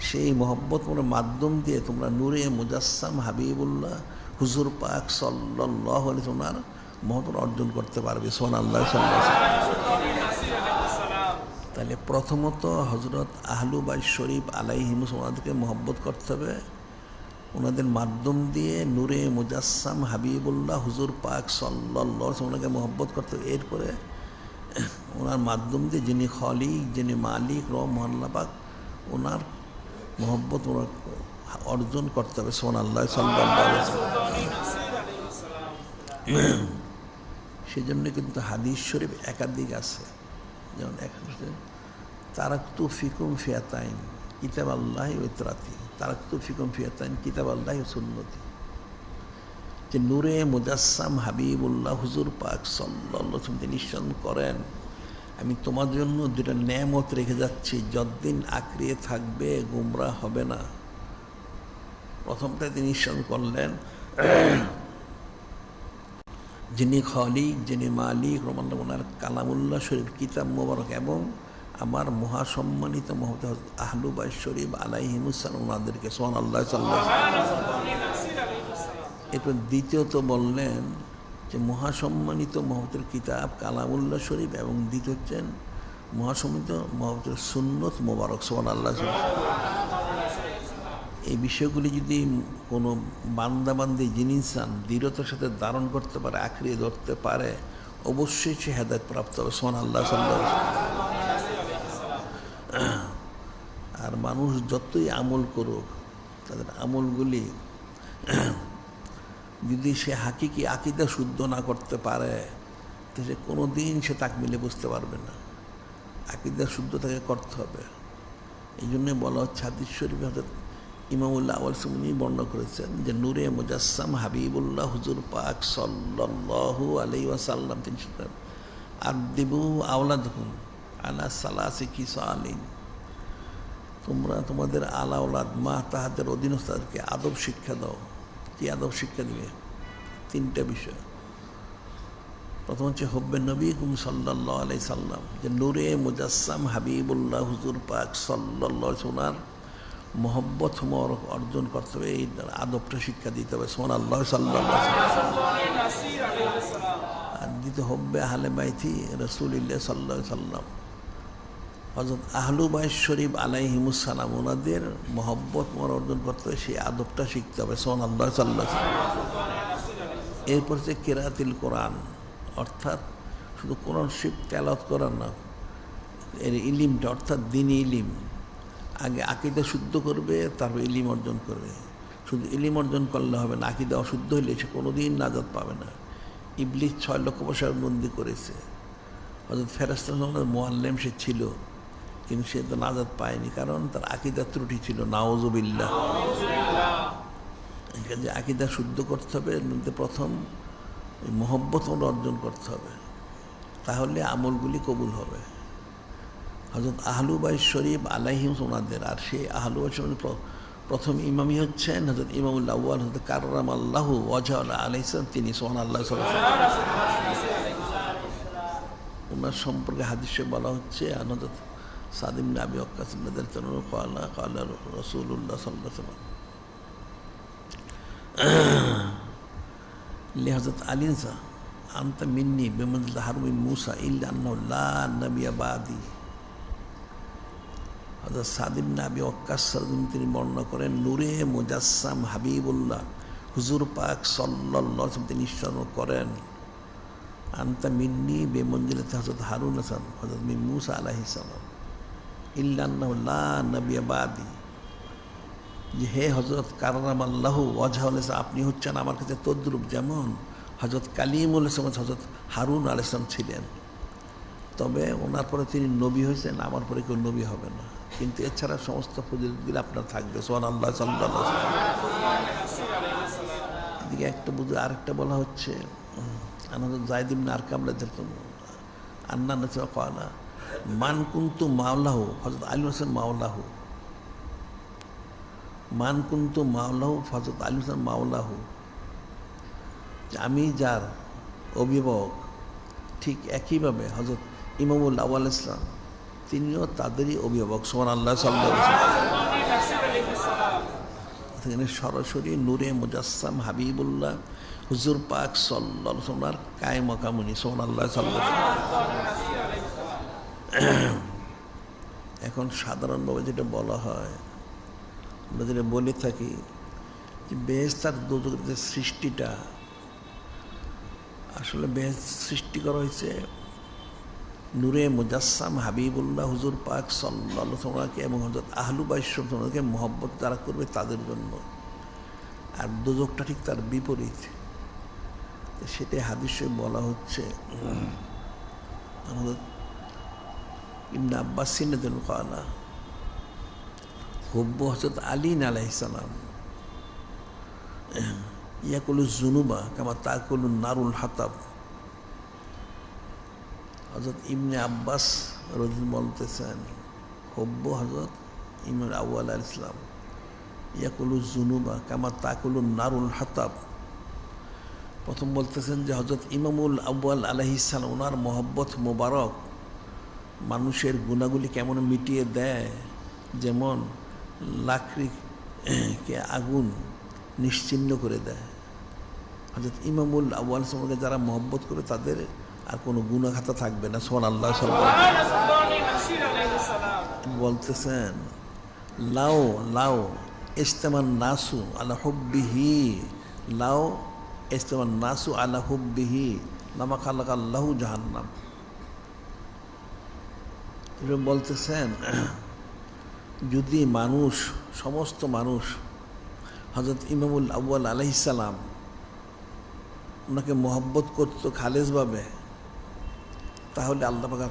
সেই মহব্বত মাধ্যম দিয়ে তোমরা নূরে মুজাসসাম হাবিবুল্লাহ হুজুর পাক সাল্লাল্লাহু আলাইহি ওনার মহব্বত অর্জন করতে পারবে। সুবহানাল্লাহ সাল্লাল্লাহু আলাইহি ওয়াসাল্লাম। তাহলে প্রথমত হযরত আহলু বাইত শরীফ আলাইহিমুস ওনাদেরকে মহব্বত করতে হবে, ওনাদের মাধ্যম দিয়ে নূরে মুজাসসাম হাবিবুল্লাহ হুজুর পাক সাল্লাল্লাহু আলাইহি ওনাকে মহব্বত করতে হবে। এরপরে ওনার মাধ্যম দিয়ে যিনি খলিক, যিনি মালিক, রহমান পাক, ওনার মহব্বত ওনার অর্জন করতে হবে। সুবহানাল্লাহ সাল্লাল্লাহু আলাইহি ওয়াসাল্লাম। সেজন্য কিন্তু হাদিস শরীফ একাধিক আছে, যেমন তারাকতু ফিকুম ফিয়াতাইন কিতাব আল্লাহি ওয়া ইতরাতি, তারাকতু ফিকুম ফিয়াতাইন কিতাব আল্লাহি ওয়া সুন্নতি, যে নূরে মুজাসসাম হাবিবুল্লাহ হুজুর পাক সাল্লাল্লাহু আলাইহি ওয়াসাল্লাম নিশ্চয় করেন, আমি তোমার জন্য দুটা নেয়ামত রেখে যাচ্ছি, যতদিন আঁকড়িয়ে থাকবে গুমরাহ হবে না। প্রথমটা তিনি নিশ্চয় করলেন, যিনি খলিক, যিনি মালিক, রহমান, ওনার কালামুল্লাহ শরীফ কিতাব মোবারক এবং আমার মহাসম্মানিত মহব্বত আহলু বাইত শরীফ আলাইহিমুস সালাম ওনাদেরকে। সুবহানাল্লাহ সাল্লাল্লাহু আলাইহি ওয়াসাল্লাম। এরপর দ্বিতীয়ত বললেন যে মহাসম্মানিত মহব্বতের কিতাব কালামুল্লাহ শরীফ এবং দ্বিতীয় হচ্ছেন মহাসম্মানিত মহব্বতের সুন্নত মোবারক। সুবহানাল্লাহ। এই বিষয়গুলি যদি কোনো বান্দাবান্দি জিনিস দৃঢ়তার সাথে ধারণ করতে পারে, আঁকড়িয়ে ধরতে পারে, অবশ্যই সে হেদায়েত প্রাপ্ত হবে। সুবহানাল্লাহ সাল্লাল্লাহু আলাইহি ওয়াসাল্লাম। আর মানুষ যতই আমল করুক, তাদের আমলগুলি যদি সে হাকিকি আকীদা শুদ্ধ না করতে পারে, তো সে কোনো দিন সে তাকমিলে বুঝতে পারবে না। আকীদা শুদ্ধ তাকে করতে হবে। এই জন্যে বলা হচ্ছে হাদিস শরীফে হযরত ইমামুল্লাহ আউয়াল সুমনি বর্ণনা করেছেন যে নূরে মুজাসসাম হাবিবুল্লাহ হুজুর পাক সাল্লাল্লাহু আলাইহি ওয়াসাল্লাম তিনি বলেন, আদিবু আওলাদকুম আলা সালাসি খিসালিন, তোমরা তোমাদের আলা আওলাদ মা তাহাদের অধীনস্থদেরকে আদব শিক্ষা দাও। কি আদব শিক্ষা দিবে? তিনটা বিষয়। প্রথম হচ্ছে হব্বে নবীকুম সাল্লাল্লাহু আলাইহি সাল্লাম, যে নূরে মুজাসসাম হাবিবুল্লাহ হুজুর পাক সাল্লাল্লাহু আলাইহি ওয়াসাল্লাম মহব্বত অর্জন করতে হবে, এই আদবটা শিক্ষা দিতে হবে। সুবহানাল্লাহ সাল্লাল্লাহু আলাইহি ওয়াসাল্লাম। আর দ্বিতীয় হব্বে আহলে বাইতি রাসূলিল্লাহ সাল্লাল্লাহু আলাইহি সাল্লাম, হযরত আহলু বাইত শরীফ আলাইহিমুস সালাম ওনাদের মহব্বত অর্জন করতে হবে, সেই আদবটা শিখতে হবে। সুবহানাল্লাহ সাল্লাল্লাহু আলাইহি ওয়াসাল্লাম। এরপর হচ্ছে কিরাআতুল কোরআন, অর্থাৎ শুধু কোরআন শরীফ তেলাওয়াত করা না, এর ইলিমটা অর্থাৎ দ্বীনি ইলিম। আগে আকীদা শুদ্ধ করবে, তারপর ইলিম অর্জন করবে। শুধু ইলিম অর্জন করলে হবে না, আকীদা অশুদ্ধ হইলে সে কোনোদিন নাজাত পাবে না। ইবলিস 6 লক্ষ বছর বন্দি করেছে, হযরত ফেরেশতা মুআল্লিম সে ছিল, কিন্তু সে তো নাজাত পায়নি, কারণ তার আকীদা ত্রুটি ছিল। নাউযুবিল্লাহ। যে আকীদা শুদ্ধ করতে হবে, প্রথম মহব্বত অর্জন করতে হবে, তাহলে আমলগুলি কবুল হবে। হযরত আহলু বাইত শরীফ আলাইহিম ওনাদের, আর সেই আহলু বাইত শরীফ প্রথম ইমামই হচ্ছেন হযরত ইমামুল আউয়াল হযরত কাররামাল্লাহু ওয়াজহাহু আলাইহিস সালাম, তিনি। সুবহানাল্লাহ সাল্লাল্লাহু আলাইহি ওয়াসাল্লাম। ওনার সম্পর্কে হাদিসে বলা হচ্ছে, হযরত সাদ ইবনে আবি ওয়াক্কাস রাদিয়াল্লাহু তাআলা ক্বালা রাসূলুল্লাহ সাল্লাল্লাহু আলাইহি ওয়াসাল্লাম লিহযরত আলী আনতা মিন্নি বিমানজিল হারুন মুসা ইল্লা আন্নাহু লা নাবিয়্যা বাদি। হযরত সাদ ইবনে আবি ওয়াক্কাস তিনি বর্ণনা করেন, নূরে মুজাসসাম হাবিবুল্লাহ হুজুর পাক সাল্লাল্লাহু আলাইহি ওয়াসাল্লাম তিনি নিশ্চয় করেন, আনতা মিন্নি বেমঞ্জিলাতে হযরত হারুন হাসান হযরত মিন মূসা আলাইহিস সালাম ইল্লা আন্নাহু লা নাবিয়্যা বাদি, যে হে হযরত কাররামাল্লাহু ওয়াজহাহু, আপনি হচ্ছেন আমার কাছে তদ্রূপ যেমন হযরত কালিমুল ইসলাম হযরত হারুন আলাইহিস সালাম ছিলেন, তবে ওনার পরে তিনি নবী হয়েছেন, আমার পরে কেউ নবী হবে না, কিন্তু এছাড়া সমস্ত ফজিলতগুলো আপনার থাকবে। সুবহানাল্লাহ, সাল্লাল্লাহু আলাইহি ওয়াসাল্লাম। এদিকে একটা বুঝে আরেকটা বলা হচ্ছে আনাদ যায়েদ ইবনে আরকাম রাদিয়াল্লাহু আনহু আন্না নাসা ক্বালা মান কুনতু মাওলাহু, হযরত আলী হোসেন মাওলাহু, মান কুনতু মাওলাহু হযরত আলী হোসেন মাওলাহু, আমি যার অভিভাবক ঠিক একইভাবে হযরত ইমামুল আউয়াল ইসলাম তিনিও তাদেরই অভিভাবক। সুবহানাল্লাহ, সাল্লাল্লাহু আলাইহি ওয়াসাল্লাম। এখানে সরাসরি নূরে মুজাসসাম হাবিবুল্লাহ হুজুর পাক সাল্লাল্লাহু আলাইহি ওয়াসাল্লাম কায়ে মাকামুনি। সুবহানাল্লাহ, সাল্লাল্লাহু আলাইহি ওয়াসাল্লাম। এখন সাধারণভাবে যেটা বলা হয়, আমরা যেটা বলে থাকি যে বেহেশত আর দোজখের যে সৃষ্টিটা, আসলে বেহেশত সৃষ্টি করা হয়েছে নূরে মুজাসসাম হাবিবুল্লাহ হুজুর পাক সাল্লাল্লাহু আলাইহি ওয়াসাল্লামকে এবং হযরত আহলু বাইত সম্পর্কে মহব্বত যারা করবে তাদের জন্য, আর দোজখটা ঠিক তার বিপরীত। সেটাই হাদিসে বলা হচ্ছে আমাদের ইবনে আব্বাস রাদিয়াল্লাহু ক্বালা হুব্বু হযরত আলী আলাইহিস সালাম ইয়াকুলু যুনুবা কামা তাকুলু নারুল হাতাব। হযরত ইবনে আব্বাস রাদিয়াল্লাহু বলতেছেন হুব্বু হযরত ইমাম আউয়াল আলাইহিস সালাম ইয়াকুলু যুনুবা কামা তাকুলু নারুল হাতাব। প্রথম বলতেছেন যে হযরত ইমামুল আউয়াল আলাইহিস সালাম ওনার মহব্বত মোবারক মানুষের গুনাহগুলি কেমন মিটিয়ে দেয়, যেমন লাকড়িকে আগুন নিশ্চিহ্ন করে দেয়। হযরত ইমামুল আউয়াল সম্পর্কে যারা মহব্বত করে তাদের আর কোনো গুনাহ খাতা থাকবে না। সুবহানাল্লাহ, সাল্লাল্লাহু আলাইহি ওয়াসাল্লাম। বলতেছেন লাও লাও ইস্তামান নাসু আলা হুব্বিহি, লাও ইস্তামান নাসু আলা হুব্বিহি লামা খালাকাল্লাহু জাহান্নাম। বলতেছেন যদি মানুষ, সমস্ত মানুষ হযরত ইমামুল আউয়াল আলাইহিস সালাম ওনাকে মহব্বত করতো খালেসভাবে, তাহলে আল্লাহ পাক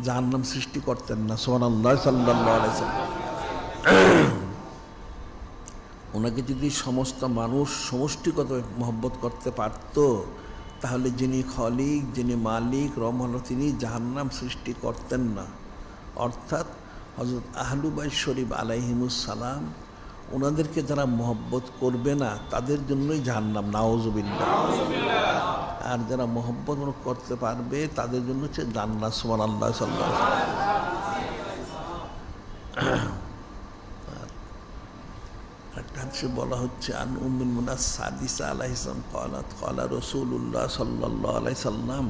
জাহান্নাম সৃষ্টি করতেন না। সুবহানাল্লাহ, সাল্লাল্লাহু আলাইহি ওয়াসাল্লাম। ওনাকে যদি সমস্ত মানুষ সমষ্টিগত মহব্বত করতে পারত, তাহলে যিনি খলিক, যিনি মালিক রহমান, তিনি জাহান্নাম সৃষ্টি করতেন না। অর্থাৎ হযরত আহলু বাইত শরীফ আলাইহিমুস সালাম ওনাদেরকে যারা মহব্বত করবে না তাদের জন্যই জাহান্নাম, নাউজুবিল্লাহ। আর যারা মহব্বত করতে পারবে তাদের জন্য হচ্ছে জান্নাত। সুবহানাল্লাহ, সাল্লাল্লাহু আলাইহি ওয়াসাল্লাম। একটা হাদিসে বলা হচ্ছে আন উম্মুল মুনাস সাদিসা আলাইহিস সালাম ক্বালাত ক্বালা রাসূলুল্লাহ সাল্লাল্লাহু আলাইহি সাল্লাম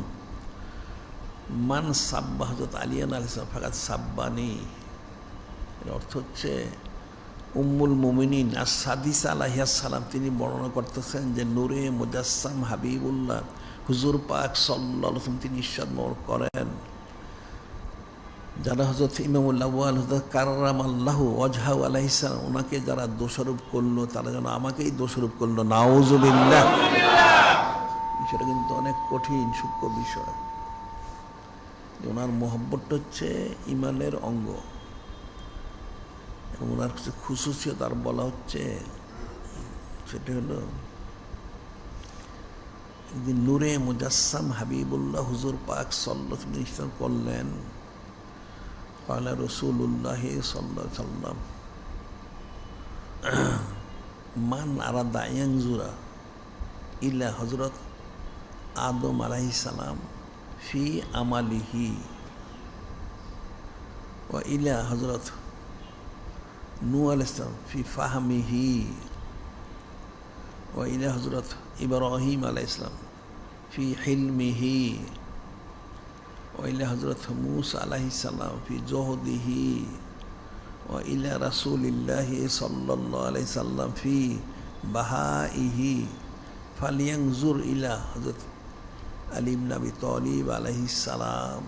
মান সাব্বা হযরত আলী আলাইহিস সালাম ফাকাত সাব্বানি। এর অর্থ হচ্ছে উম্মুল মুমিনিন আস-সাদিসা আলাইহিস সালাম তিনি বর্ণনা করতেছেন যে নূরে মুজাসসাম হাবিবুল্লাহ হুজুর পাক সাল্লাল্লাহু আলাইহি ওয়াসাল্লাম তিনি ইরশাদ করেন, যারা হযরত ইমামুল আউয়াল হযরত কাররামাল্লাহু ওয়াজহাহু আলাইহিস সালাম ওনাকে যারা দোষারোপ করলো তারা যেন আমাকেই দোষারোপ করলো। নাউজুবিল্লাহ। বিষয়টা কিন্তু অনেক কঠিন সূক্ষ্ম বিষয়। ওনার মহব্বতটা হচ্ছে ইমানের অঙ্গ, এবং ওনার কিছু খুশুসিয়ত আর বলা হচ্ছে, সেটা হলো একদিন নূরে মুজাসসাম হাবিবুল্লাহ হুজুর পাক সাল্লাল্লাহু আলাইহি ওয়াসাল্লাম করলেন ক্বালা রাসূলুল্লাহ সাল্লাল্লাহু আলাইহি ওয়াসাল্লাম মান আরাদা ইয়ানজুরা ইলা হযরত আদম আলাইহিস সালাম ফি আমালিহি ওয়া ইলা হযরত নূহ আলাইহিস সালাম ফি ফাহমিহি ওয়া ইলা হযরত ইব্রাহিম আলাইহিস সালাম ফি হিলমিহি ওয়া ইলা হযরত মূসা আলাইহিস সালাম ফি জুহদিহি ওয়া ইলা রাসূলিল্লাহি সাল্লাল্লাহু আলাইহি সাল্লাম ফি বাহাইহি ফালিয়ানজুর ইলা হযরত আলী ইবনে আবি তালিব আলাইহিস সালাম।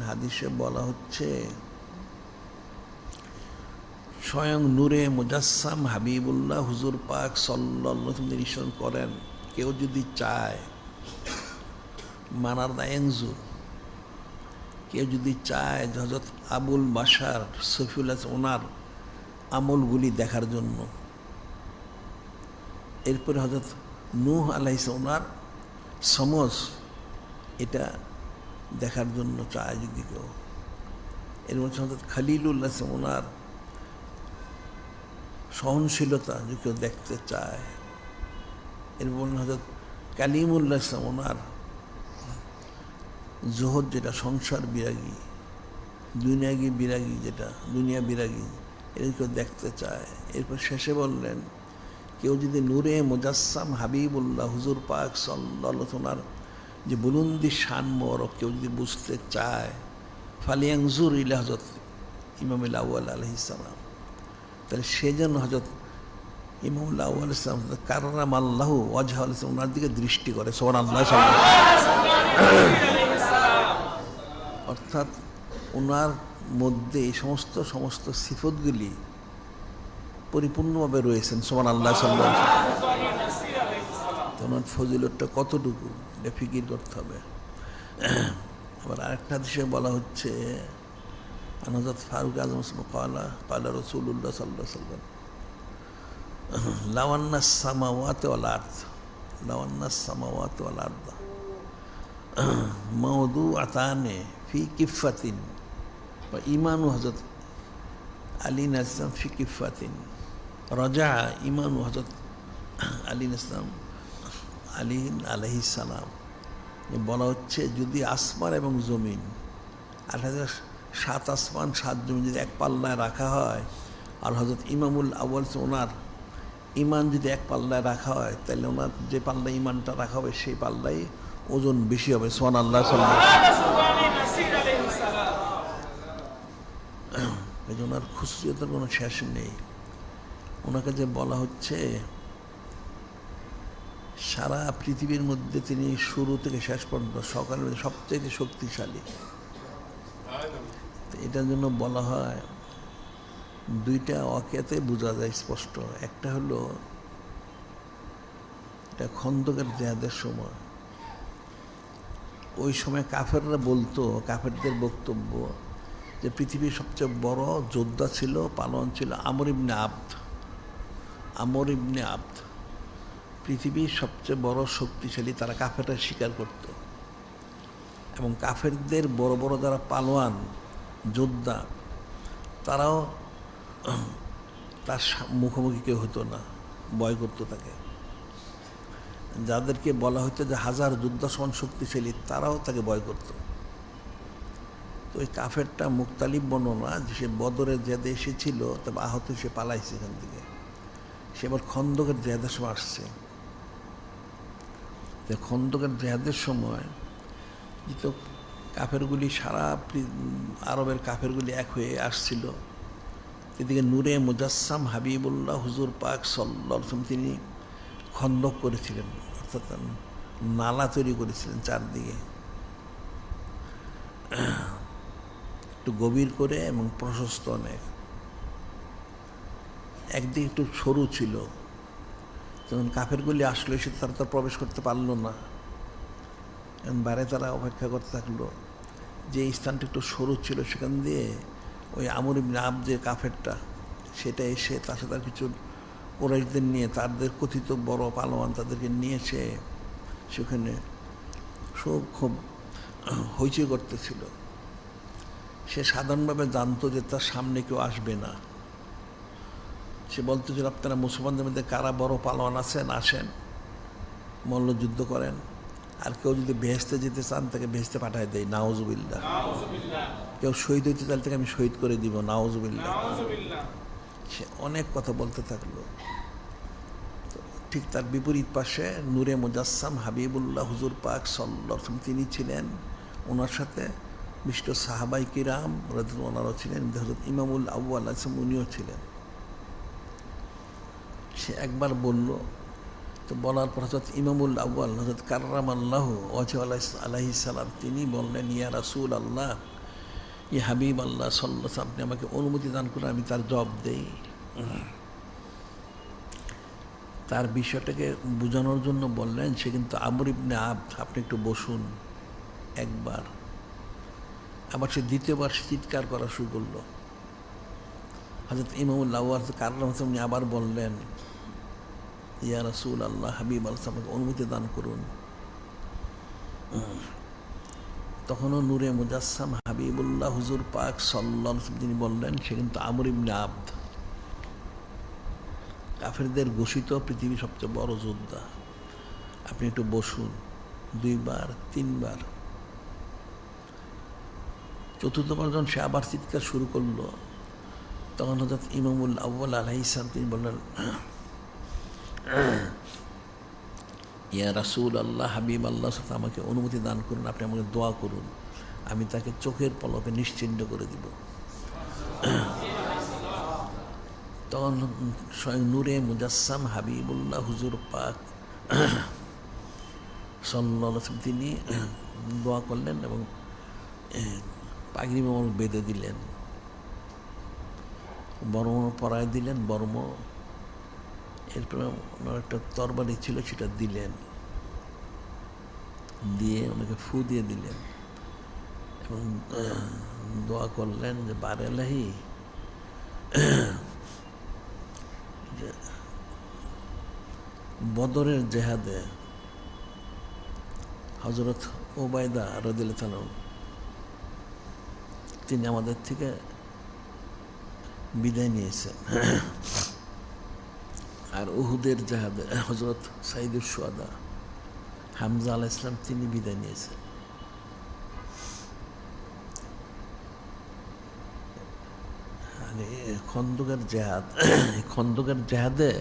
হাদিসে বলা হচ্ছে স্বয়ং নূরে মুজাসসাম হাবিবুল্লাহ হুজুর পাক সাল্লাল্লাহু আলাইহি ওয়াসাল্লাম নির্দেশন করেন, কেউ যদি চায় মানার দায়নজুর, কেউ যদি চায় হযরত আবুল বাশার সফিউল্লাহ ওনার আমলগুলি দেখার জন্য, এরপরে হযরত নূহ আলাইহিস ওনার সমজ এটা দেখার জন্য চায় যদি কেউ, এর মধ্যে হযরত খলিলুল্লাহ ওনার সহনশীলতা যদি কেউ দেখতে চায়, এর মধ্যে হযরত কালিমুল্লাহ ওনার জোহর যেটা সংসার বিরাগী, দুনিয়াগী বিরাগী, যেটা দুনিয়া বিরাগী, এর কেউ দেখতে চায়। এরপর শেষে বললেন কেউ যদি নূরে মুজাসসাম হাবিবুল্লাহ হুজুর পাক সাল্লাল্লাহু আলাইহি ওয়াসাল্লাম যে বুলন্দি শান মোবারক কেউ যদি বুঝতে চায়, ফালিয়ানজুর ইলা হযরত ইমামুল আউয়াল আলাইহিস সালাম, তাহলে সেজন্য হযরত ইমামুল আউয়াল আলাইহিস সালাম কাররামাল্লাহু ওয়াজহাহু আলাইহিস সালাম ওনার দিকে দৃষ্টি করে, সুবহানাল্লাহ। অর্থাৎ ওনার মধ্যে এই সমস্ত সিফতগুলি পরিপূর্ণভাবে রয়েছেন, সুবহানাল্লাহ সাল্লাল্লাহু আলাইহি ওয়াসাল্লাম। ওনার ফজিলতটা কতটুকু এটা ফিকির করতে হবে। আবার আরেকটা হাদিসে বলা হচ্ছে হযরত ফারুক আযম ক্বালা রাসূলুল্লাহ সাল্লাল্লাহু আলাইহি ওয়াসাল্লাম লাওয়ান্নাস সামাওয়াতি ওয়াল আরদ, লাওয়ান্নাস সামাওয়াতি ওয়াল আরদ মাওদুআতানে ফি কিফাতিন ওয়া ঈমানু হযরত আলী ইসলাম ফি কিফাতিন, রাজা ঈমানু হযরত আলী ইসলাম আলী আলাইহিস সালাম। বলা হচ্ছে যদি আসমান এবং জমিন, 7 আসমান 7 জমিন যদি এক পাল্লায় রাখা হয়, আর হযরত ইমামুল আউয়াল ওনার ইমান যদি এক পাল্লায় রাখা হয়, তাহলে ওনার যে পাল্লায় ইমানটা রাখা হবে সেই পাল্লায় ওজন বেশি হবে, সুবহানাল্লাহ সাল্লাল্লাহু আলাইহি ওয়াসাল্লাম। এই যে ওনার খুশিয়তের কোনো শেষ নেই। ওনাকে যে বলা হচ্ছে সারা পৃথিবীর মধ্যে তিনি শুরু থেকে শেষ পর্যন্ত সকালের মধ্যে সবচেয়ে শক্তিশালী। এটার জন্য বলা হয় দুইটা ওয়াকিয়াতে বোঝা যায় স্পষ্ট। একটা হলো এটা খন্দকের জিহাদের সময়, ওই সময় কাফেররা বলতো, কাফেরদের বক্তব্য যে পৃথিবীর সবচেয়ে বড় যোদ্ধা ছিল, পালোয়ান ছিল আমর ইবনে আবদ। আমর ইবনে আবদ পৃথিবীর সবচেয়ে বড় শক্তিশালী, তারা কাফেররা স্বীকার করত। এবং কাফেরদের বড় বড় যারা পালোয়ান যোদ্ধা, তারাও তার মুখোমুখি কেউ হতো না, ভয় করতো তাকে। যাদেরকে বলা হতো যে হাজার যোদ্ধা সমান শক্তিশালী, তারাও তাকে ভয় করত। তো ওই কাফেরটা মুক্তালিব বর্ণনা যে সে বদরের জেহাদে এসেছিল, তবে আহত সে পালাইছে এখান থেকে, সে আবার খন্দকের জেহাদের সময় আসছে। খন্দকের জেহাদের সময় তো কাফেরগুলি সারা আরবের কাফেরগুলি এক হয়ে আসছিল। এদিকে নূরে মুজাসসাম হাবিবুল্লাহ হুজুর পাক সাল্লাল্লাহু আলাইহি ওয়াসাল্লাম তিনি খন্দক করেছিলেন, অর্থাৎ নালা তৈরি করেছিলেন চারদিকে, একটু গভীর করে এবং প্রশস্ত অনেক। একদিকে একটু সরু ছিল, যখন কাফেরগুলি আসলো সে তারা তো প্রবেশ করতে পারলো না, বাইরে তারা অপেক্ষা করতে থাকলো। যে স্থানটা একটু সরু ছিল সেখান দিয়ে ওই আমর ইবনে আবদ যে কাফেরটা, সেটা এসে তার সাথে কিছু কুরাইশদের নিয়ে, তাদের কথিত বড় পালোয়ান তাদেরকে নিয়ে সেখানে খুব হইচই করতেছিল। সে সাধারণভাবে জানতো যে তার সামনে কেউ আসবে না। সে বলতেছিল আপনারা মুসলমানদের মধ্যে কারা বড় পালোয়ান আছেন, আসেন মল্লযুদ্ধ করেন, আর কেউ যদি বেহেশতে যেতে চান তাকে বেহেশতে পাঠায় দেয়, নাউজুবিল্লাহ। কেউ শহীদ হইতে চাইলে তাকে আমি শহীদ করে দিব, নাউজুবিল্লাহ। সে অনেক কথা বলতে থাকলো। ঠিক তার বিপরীত পাশে নূরে মুজাসসাম হাবিবুল্লাহ হুজুর পাক সাল্লাল্লাহু আলাইহি ওয়াসাল্লাম তিনি ছিলেন, ওনার সাথে বিশিষ্ট সাহাবাই কিরাম রাদিয়াল্লাহু ওনারাও ছিলেন, হযরত ইমামুল আউয়াল আলাইহিস সালাম উনিও ছিলেন। সে একবার বলল তো বলার পর হযরত ইমামুল আউয়াল হযরত কাররামাল্লাহু ওয়াজহু আলাইহিস সালাম তিনি বললেন, ইয়া রাসূল আল্লাহ, ইয়া হাবিব আল্লাহ সাল্লাল্লাহু আলাইহি, আপনি আমাকে অনুমতি দান করুন আমি তার জবাব দেই। তার বিষয়টাকে বোঝানোর জন্য বললেন, সে কিন্তু আমর ইবনে আবদ, আপনি একটু বসুন। একবার, আবার সে দ্বিতীয়বার চিৎকার করা শুরু করলো। হযরত ইমামুল আউয়াল কাররামাল্লাহু উনি আবার বললেন, ইয়া রাসূল আল্লাহ, হাবিব আল্লাহ, আমাকে অনুমতি দান করুন। তখনও নূরে মুজাসসাম হাবিবুল্লাহ হুজুর পাক সাল্লাল্লাহু আলাইহি ওয়াসাল্লাম তিনি বললেন, সে কিন্তু আমর ইবনে আবদ, কাফেরদের ঘোষিত পৃথিবীর সবচেয়ে বড় যোদ্ধা, আপনি একটু বসুন। দুইবার, তিনবার, চতুর্থবার যখন সে আবার চিৎকার শুরু করলো, তখন হযরত ইমামুল আউয়াল আলাইহিস সালাম তিনি বললেন, ইয়া রাসূল আল্লাহ, হাবিব আল্লাহ, আমাকে অনুমতি দান করুন, আপনি আমাকে দোয়া করুন, আমি তাকে চোখের পলকে নিশ্চিহ্ন করে দিব। তখন স্বয়ং নূরে মুজাসসাম হাবিবুল্লাহ হুজুর পাক সাল্লাল্লাহু আলাইহি ওয়াসাল্লাম তিনি দোয়া করলেন এবং পাগড়ি মোবারক বেঁধে দিলেন, বর্ম পরায় দিলেন, বর্ম। এরপরে ওনার একটা তরবারি ছিল সেটা দিলেন, দিয়ে ওনাকে ফু দিয়ে দিলেন এবং দোয়া করলেন যে বারে এলাহি, বদরের জেহাদে হযরত উবাইদা রাদিয়াল্লাহু আনহু তিনি আমাদের থেকে বিদায় নিয়েছেন, আর উহুদের জেহাদে হযরত সাইয়্যিদুশ শুহাদা হামজা আলাইহিস সালাম তিনি বিদায় নিয়েছেন। খন্দকের জেহাদ, খন্দকের জেহাদে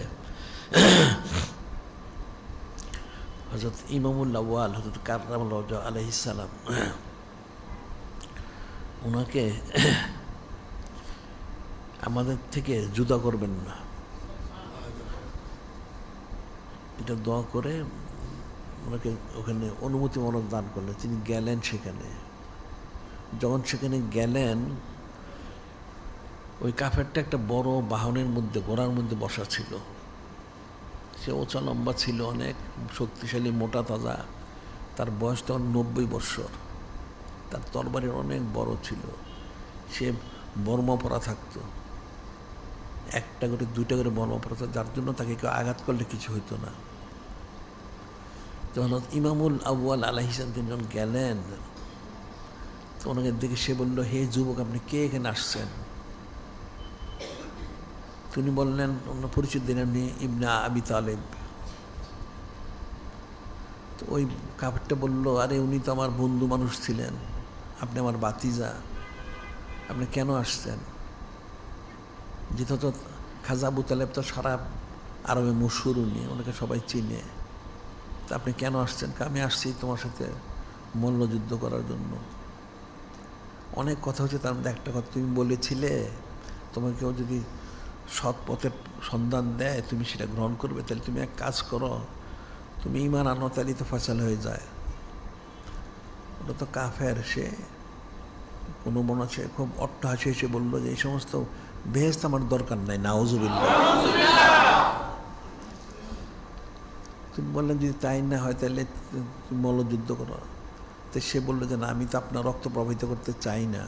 হযরত ইমামুল আউয়াল হযরত কাররামাল্লাহু আলাইহিস সালাম ওনাকে আমাদের থেকে জুদা করবেন না, এটা দোয়া করে ওনাকে ওখানে অনুমতিমূলক দান করলেন। তিনি গেলেন সেখানে। যখন সেখানে গেলেন, ওই কাফেরটা একটা বড় বাহনের মধ্যে, ঘোড়ার মধ্যে বসা ছিল। সে ওচা লম্বা ছিল, অনেক শক্তিশালী, মোটা তাজা। তার বয়স তখন 90 বৎসর। তার তরবারি অনেক বড় ছিল। সে বর্মা পরা থাকতো, একটা করে দুইটা করে বর্মা পরা থাকতো, যার জন্য তাকে কেউ আঘাত করলে কিছু হইতো না। যখন ইমামুল আউয়াল আলাইহিস সালাম তিনি যখন গেলেন, তো ওনাকে দেখে সে বলল, হে যুবক, আপনি কে এখানে আসছেন? তিনি বললেন, ওনার পরিচিত দিন, আপনি ইবনে আবি তালেব। তো ওই কাপড়টা বলল, আরে উনি তো আমার বন্ধু মানুষ ছিলেন, আপনি আমার বাতিজা, আপনি কেন আসছেন? যেহেতু তো খাজা আবু তালেব তো সারা আরবে মশহুর, উনি, ওনাকে সবাই চিনে। তা আপনি কেন আসছেন? আমি আসছি তোমার সাথে মল্লযুদ্ধ করার জন্য। অনেক কথা হচ্ছে, তার মধ্যে একটা কথা তুমি বলেছিলে, তোমাকে কেউ যদি সৎ পথের সন্ধান দেয় তুমি সেটা গ্রহণ করবে। তাহলে তুমি এক কাজ করো, তুমি ঈমান আনো, তাহলেই তো ফয়সালা হয়ে যায়। ওটা তো কাফের। সে কোনো মনে আছে খুব অট্টহাসি এসে বললো যে এই সমস্ত বেহেশত আমার দরকার নাই, নাউজুবিল্লাহ। তুমি বললেন যদি তাই না হয় তাহলে তুমি মল্লযুদ্ধ করো। তো সে বললো যে না, আমি তো আপনার রক্ত প্রবাহিত করতে চাই না।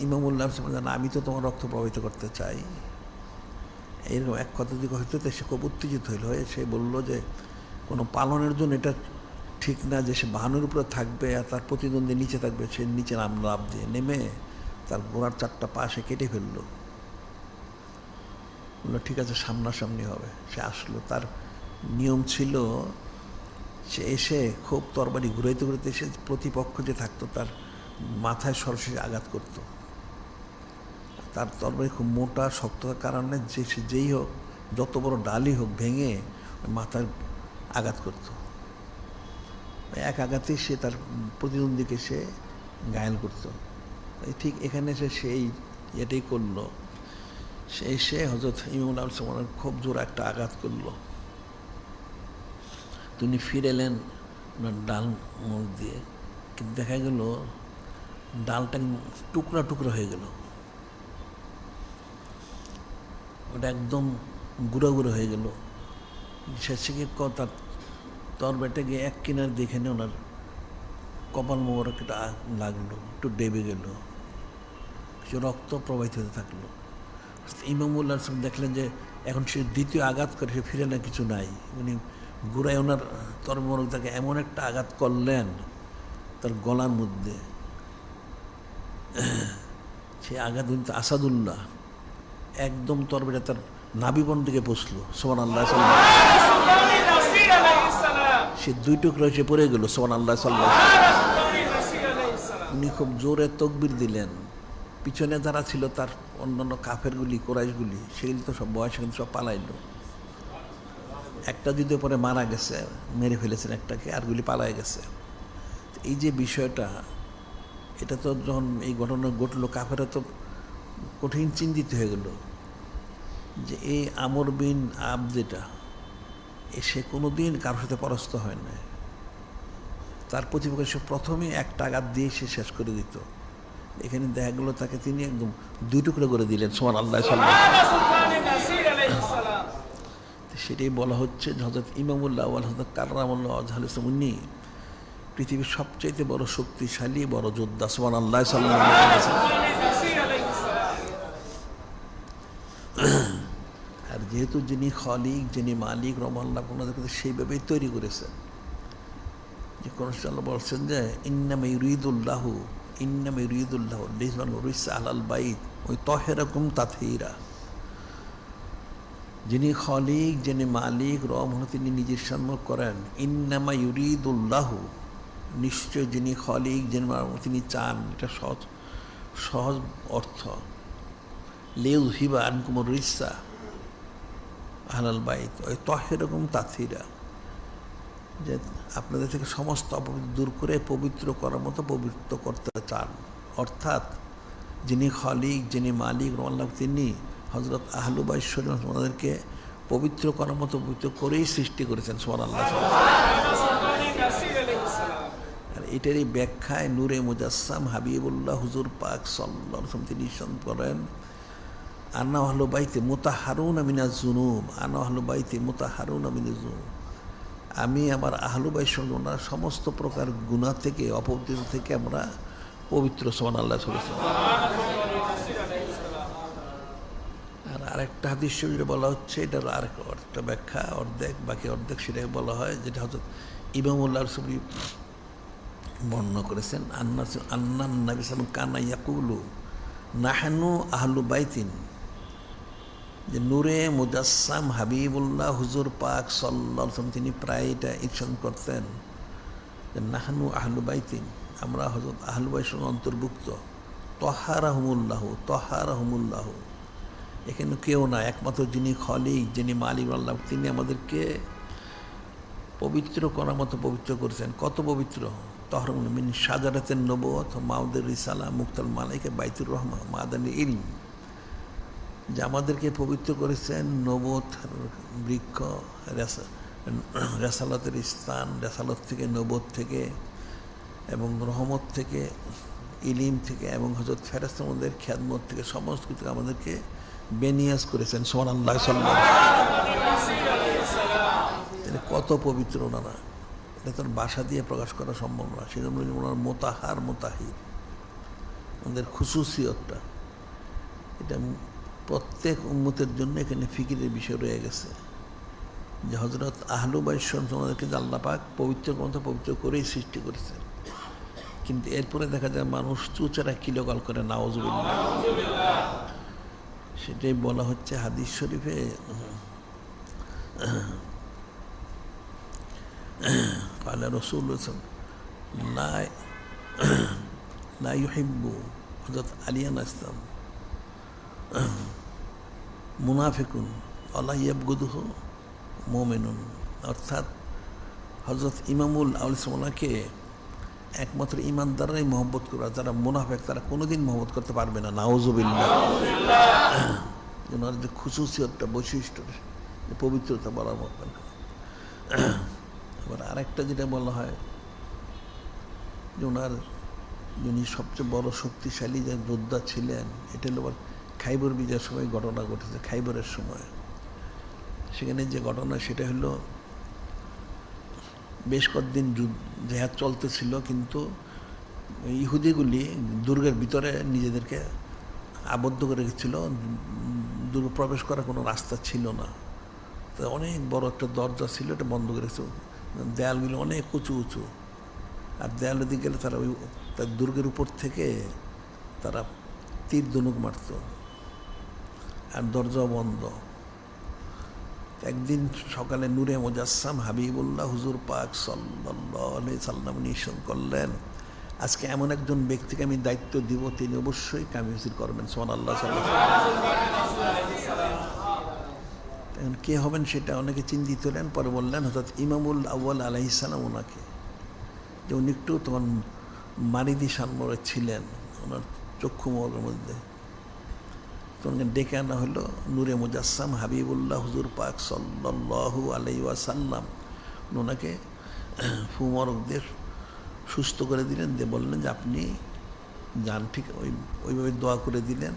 ইমামুল্লাহ বললেন, আমি তো তোমার রক্ত প্রবাহিত করতে চাই। এরকম এক কথা যদি হইতো, সে খুব উত্তেজিত হইল, হয়ে সে বলল যে কোনো পালনের জন্য এটা ঠিক না যে সে বাহনের উপরে থাকবে আর তার প্রতিদ্বন্দ্বী নিচে থাকবে। সে নিচে লাভ দিয়ে নেমে তার ঘোড়ার 4টা পা সে কেটে ফেললো। বললো ঠিক আছে, সামনাসামনি হবে। সে আসলো, তার নিয়ম ছিল সে এসে খুব তরবারি ঘুরাইতে ঘুরাইতে সে প্রতিপক্ষ যে থাকতো তার মাথায় সরাসরি আঘাত করত। তার তরবারি খুব মোটা শক্ততার কারণে যে সে যেই হোক, যত বড় ডালই হোক, ভেঙে মাথায় আঘাত করত। এক আঘাতেই সে তার প্রতিদ্বন্দ্বীকে সে ঘায়েল করত। ঠিক এখানে সেই এটাই করলো। সে হযরত ইমামুল আউয়াল খুব জোর একটা আঘাত করলো। তিনি ফিরে এলেন ওনার ডাল মুখ দিয়ে, কিন্তু দেখা গেল ডালটা টুকরা টুকরা হয়ে গেল, ওটা একদম গুঁড়ো গুঁড়ো হয়ে গেল। শেষে গিয়ে তার তরবারিটা গিয়ে এক কিনার দেখে নিয়ে ওনার কপাল মোবারক এটা লাগলো, একটু ডেবে গেল, সে রক্ত প্রবাহিত হতে থাকলো। ইমামুল্লাহ দেখলেন যে এখন সে দ্বিতীয় আঘাত করে, সে ফিরে না কিছু নাই, উনি গুড়ায় ওনার তরবারি মোবারক তাকে এমন একটা আঘাত করলেন তার গলার মধ্যে, সে আঘাত কিন্তু আসাদুল্লাহ একদম তরবারিটা তার নাভিবন থেকে পৌঁছলো। সুবহানাল্লাহ, সে দুই টুকরো সে পড়ে গেল। সুবহানাল্লাহ। উনি খুব জোরে তকবির দিলেন, পিছনে যারা ছিল তার অন্যান্য কাফেরগুলি, কোরাইশগুলি, সেগুলি তো সব বয়স কিন্তু সব পালাইলো। একটা যুদ্ধে পরে মারা গেছে, মেরে ফেলেছেন একটাকে, আরগুলি পালাই গেছে। এই যে বিষয়টা, এটা তো যখন এই ঘটনা ঘটলো, কাফেরা তো কঠিন চিন্তিত হয়ে গেল যে এই আমর বিন আব যেটা, সে কোনো দিন কারোর সাথে পরাস্ত হয় না, তার প্রতিপক্ষ সে প্রথমে একটা আঘাত দিয়ে সে শেষ করে দিত। এখানে দেখা গেল তাকে তিনি একদম দুই টুকরো করে দিলেন। সুবহানাল্লাহ। সেটাই বলা হচ্ছে যে হযরত ইমামুল্লাহ ওয়াল হযরত কাররামাল্লাহু ওয়াজহাহু ইসলাম, উনি পৃথিবীর সবচাইতে বড় শক্তিশালী বড় যোদ্ধা। সুবহানাল্লাহ। আর যেহেতু যিনি খালিক, যিনি মালিক, রহমাল্লাহ ওনাদের কাছে সেইভাবেই তৈরি করেছেন, যে কোন আল্লাহ বলছেন যে ইন্নামা ইউরিদুল্লাহু লিযুযহিরাল রিজসা আলাল বাইত ওয়া ইউতাহহিরাকুম তাতহীরা। যিনি খালিক, যিনি মালিক, রহমান, তিনি নিজের সম্মান করেন। ইন্নামা ইউরিদুল্লাহু, নিশ্চয় যিনি খালিক, যিনি তিনি চান, এটা সহজ অর্থ, লিযুযহিবা আনকুমুর রিজসা আলাল বাইত ওয়া ইউতাহহিরাকুম তাতহীরা, যে আপনাদের থেকে সমস্ত অপবিত্র দূর করে পবিত্র করার মতো পবিত্র করতে চান। অর্থাৎ যিনি খালিক, যিনি মালিক, রহমাল্লাহ, তিনি হযরত আহলু বাইত ওনাদেরকে পবিত্র করার মতো পবিত্র করেই সৃষ্টি করেছেন। সুবহানাল্লাহ। আর এটারই ব্যাখ্যায় নূরে মুজাসসাম হাবিবুল্লাহ হুজুর পাক সাল্লাল্লাহু আলাইহি ওয়াসাল্লাম তিনি করেন, আনা আহলু বাইতি মুতাহহারুনা মিনাজ যুনুব, আনা আহলু বাইতি মুতাহহারুনা মিনাজ যুনুব, আমি আমার আহলু বাইত ওনার সমস্ত প্রকার গুনাহ থেকে, অপবিত্র থেকে আমরা পবিত্র। সুবহানাল্লাহ। আর আরেকটা হাদিস শরীফে বলা হচ্ছে, এটার আরেকটা ব্যাখ্যা অর্ধেক, বাকি অর্ধেক সেটাই বলা হয়, যেটা হযরত ইমামুল্লাহ সুবরি বর্ণনা করেছেন। আন্নান নবী সাল্লাল্লাহু আলাইহি ওয়াসাল্লাম কানা ইয়াকুলু নাহনু আহলু বাইতিন, যে নূরে মুজাসসাম হাবিবুল্লাহ হুজুর পাক সাল্লাল্লাহু আলাইহি ওয়াসাল্লাম তিনি প্রায় এটা ইরশাদ করতেন যে নাহনু আহলু বাইতিন, আমরা হযরত আহলু বাইতের অন্তর্ভুক্ত। তহারাহুমুল্লাহ, এখানে কেউ না, একমাত্র যিনি খালিক, যিনি মালিক আল্লাহ, তিনি আমাদেরকে পবিত্র করার মতো পবিত্র করেছেন। কত পবিত্র! তহরুম মিন শাজারাতিন নবুওয়াত মাউদের রিসালা মুক্তাল মালাইকা বাইতুর রহমা মাদানী ইলম, যে আমাদেরকে পবিত্র করেছেন নবুওত বৃক্ষ, রেসালতের স্থান, রেসালত থেকে, নবুওত থেকে, এবং রহমত থেকে, ইলিম থেকে, এবং হযরত ফেরেশতাদের খেদমত থেকে, সমস্ত কিছু আমাদেরকে বেনিয়াজ করেছেন। সুবহানাল্লাহ। কত পবিত্র ওনারা, এটা তোর ভাষা দিয়ে প্রকাশ করা সম্ভব না। সেজন্য ওনার মোতাহার মোতাহির, ওনাদের খুসুসিয়তটা, এটা প্রত্যেক উম্মতের জন্য এখানে ফিকিরের বিষয় রয়ে গেছে, যে হযরত আহলু বাইত ওনাদেরকে আল্লাহ পাক পবিত্র মতো পবিত্র করেই সৃষ্টি করেছেন। কিন্তু এরপরে দেখা যায় মানুষ চুচারা কিলোকাল করে, নাউজুবিল্লাহ। সেটাই বলা হচ্ছে হাদিস শরীফে, قال رسول الله لا يحب হযরত আলী আসলাম মুনাফিকুন আল্লাহ ইয়াবগুদুহু মুমিনুন, অর্থাৎ হযরত ইমামুল আউলিয়াকে একমাত্র ইমানদাররাই মহব্বত করে, যারা মুনাফিক তারা কোনোদিন মহব্বত করতে পারবে না। নাউজুবিল্লাহ। ওনার যে খুসুসিয়তটা, বৈশিষ্ট্য, পবিত্রতা বলার মতো না। এবার আরেকটা যেটা বলা হয় যে ওনার যিনি সবচেয়ে বড় শক্তিশালী যে যোদ্ধা ছিলেন, এটা হলো আবার খাইবর বিজয়ের সময় ঘটনা ঘটেছে। খাইবরের সময় সেখানে যে ঘটনা, সেটা হলো বেশ কয়েকদিন জেহাদ চলতেছিল, কিন্তু ইহুদিগুলি দুর্গের ভিতরে নিজেদেরকে আবদ্ধ করে রেখেছিল। দুর্গ প্রবেশ করার কোনো রাস্তা ছিল না। তো অনেক বড় একটা দরজা ছিল, এটা বন্ধ করে রেখেছিল। দেয়ালগুলো অনেক উঁচু উঁচু, আর দেয়ালের দিকে গেলে তারা ওই তার দুর্গের উপর থেকে তারা তীর ধনুক মারত, আর দরজাও বন্ধ। একদিন সকালে নূরে মুজাসসাম হাবিবুল্লাহ হুজুর পাক সাল্লাল্লাহু আলাইহি সাল্লাম নিশ্চয় করলেন, আজকে এমন একজন ব্যক্তিকে আমি দায়িত্ব দিব, তিনি অবশ্যই কামিয়াবি করবেন। সুবহানাল্লাহ। এখন কে হবেন সেটা অনেকে চিন্তিত হলেন। পরে বললেন হযরত ইমামুল আউয়াল আলাইহিস সালাম ওনাকে, যে উনি একটু তখন মারিদি সানমরে ছিলেন, ওনার চক্ষু মহলের মধ্যে। তখন ডেকে আনা হলো নূরে মুজাসসাম হাবিবুল্লাহ হুজুর পাক সাল্লাল্লাহু আলাইহি ওয়াসাল্লাম। ওনাকে ফুমরক দিয়ে সুস্থ করে দিলেন, দিয়ে বললেন যে আপনি যান। ঠিক ওইভাবে দোয়া করে দিলেন,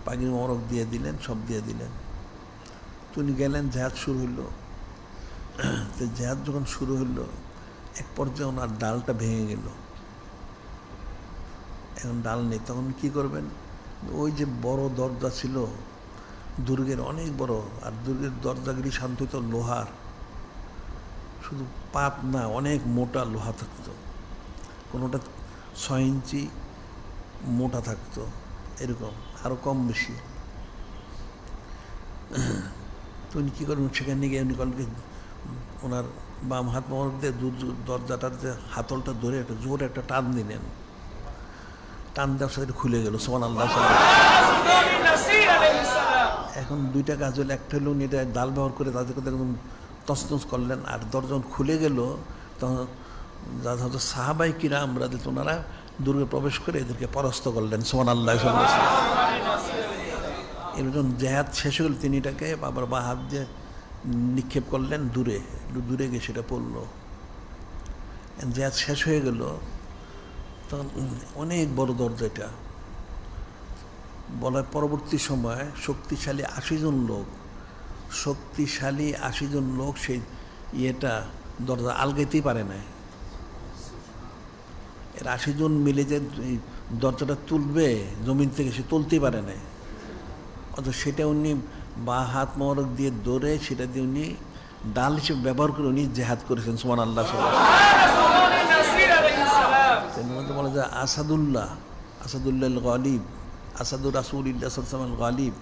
পাগড়ি মরক দিয়ে দিলেন, সব দিয়ে দিলেন। তো উনি গেলেন, জেহাদ শুরু হইল। তো জেহাদ যখন শুরু হইল, এক পর্যায়ে ওনার ডালটা ভেঙে গেল। এখন ডাল নেই, তখন কী করবেন? ওই যে বড় দরজা ছিল দুর্গের, অনেক বড়, আর দুর্গের দরজাগুলি শান্ত লোহার, শুধু পাত না, অনেক মোটা লোহা থাকতো, কোনোটা 6 ইঞ্চি মোটা থাকতো, এরকম আরও কম বেশি। তো উনি কী করবেন? সেখানে গিয়ে উনি কলকে ওনার বাম হাত মোবারক দিয়ে দরজাটার যে হাতলটা ধরে একটা জোরে একটা টান দিলেন। টান দেওয়ার সাথে খুলে গেল। সুবহানাল্লাহ। এখন দুইটা কাজ হলো, একটা হলো উনি এটা ডাল ব্যবহার করে তাদেরকে একদম তছনছ করলেন, আর দরজা খুলে গেল তখন হয়তো সাহাবাই কিরাম রাদিয়াল্লাহু ওনারা দুর্গে প্রবেশ করে এদেরকে পরাস্ত করলেন। সুবহানাল্লাহ। এরকম জেহাদ শেষ হল, তিনি এটাকে আবার বা হাত দিয়ে নিক্ষেপ করলেন দূরে, দূরে গিয়ে সেটা পড়ল। জেহাদ শেষ হয়ে গেল, তখন অনেক বড় দরজা এটা বলার পরবর্তী সময় শক্তিশালী 80 জন লোক সেই ইয়েটা দরজা আলগাইতেই পারে না। এর 80 জন মিলে যে দরজাটা তুলবে জমিন থেকে, সে তুলতেই পারে না। অথচ সেটা উনি বা হাত মোবারক দিয়ে ধরে সেটা দিয়ে উনি ডাল হিসেবে ব্যবহার করে উনি জেহাদ করেছেন। সুবহানাল্লাহ। বলা যায় আসাদুল্লাহ গালিব, আসাদুর রাসূলিল্লাহ সাল্লাল্লাহু আলাইহি ওয়াসাল্লাম গালিব,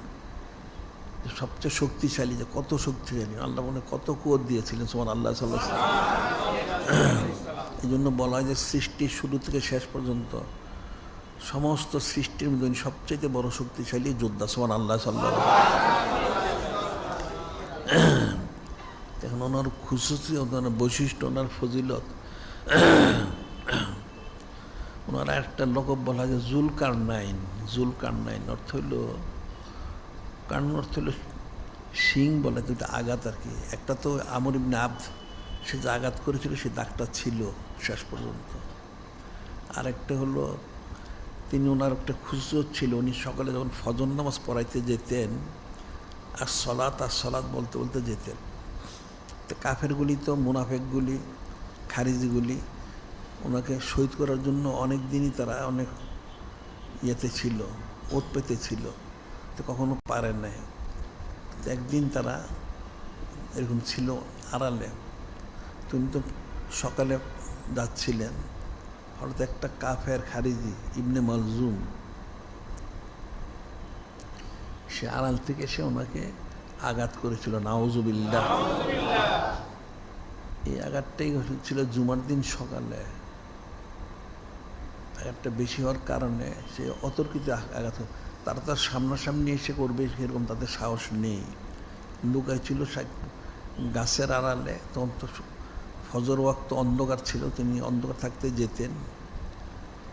সবচেয়ে শক্তিশালী। যে কত শক্তিশালী, আল্লাহ মনে কত কুওয়াত দিয়েছিলেন। সুবহানাল্লাহ। এই জন্য বলা হয় যে সৃষ্টির শুরু থেকে শেষ পর্যন্ত সমস্ত সৃষ্টির মধ্যে সবচেয়ে বড় শক্তিশালী যোদ্ধা। সুবহানাল্লাহ। এখন ওনার খুশুসি, ওনার বৈশিষ্ট্য, ওনার ফজিলত, ওনার একটা লকব বলা হয় যে জুলকারনাইন অর্থ হইল, কারণ অর্থ হইল শিং বলে, দুটো আঘাত আর কি। একটা তো আমর ইবনে আবদ, সে যে আঘাত করেছিল সে দাগটা ছিল শেষ পর্যন্ত। আর একটা হলো তিনি, ওনার একটা খুশিয়ত ছিল, উনি সকালে যখন ফজর নামাজ পড়াইতে যেতেন আর সলাৎ বলতে বলতে যেতেন। তো কাফেরগুলি, তো মুনাফেকগুলি, খারিজিগুলি ওনাকে শহীদ করার জন্য অনেক দিনই তারা অনেক ইয়েতে ছিল, ওত পেতে ছিল, তো কখনো পারে নাই। তো একদিন তারা এরকম ছিল আড়ালে, তুমি তো সকালে যাচ্ছিলেন, হঠাৎ একটা কাফের খারিজি ইবনে মালজুম সে আড়াল থেকে এসে ওনাকে আঘাত করেছিল। নাউজুবিল্লাহ। এই আঘাতটাই ছিল জুমার দিন সকালে। আঘাতটা বেশি হওয়ার কারণে সে অতর্কিত আঘাত, তারা তার সামনাসামনি এসে করবে সেরকম তাদের সাহস নেই, লুকাই ছিল গাছের আড়ালে। তখন তো ফজর ওয়াক্ত অন্ধকার ছিল, তিনি অন্ধকার থাকতে যেতেন,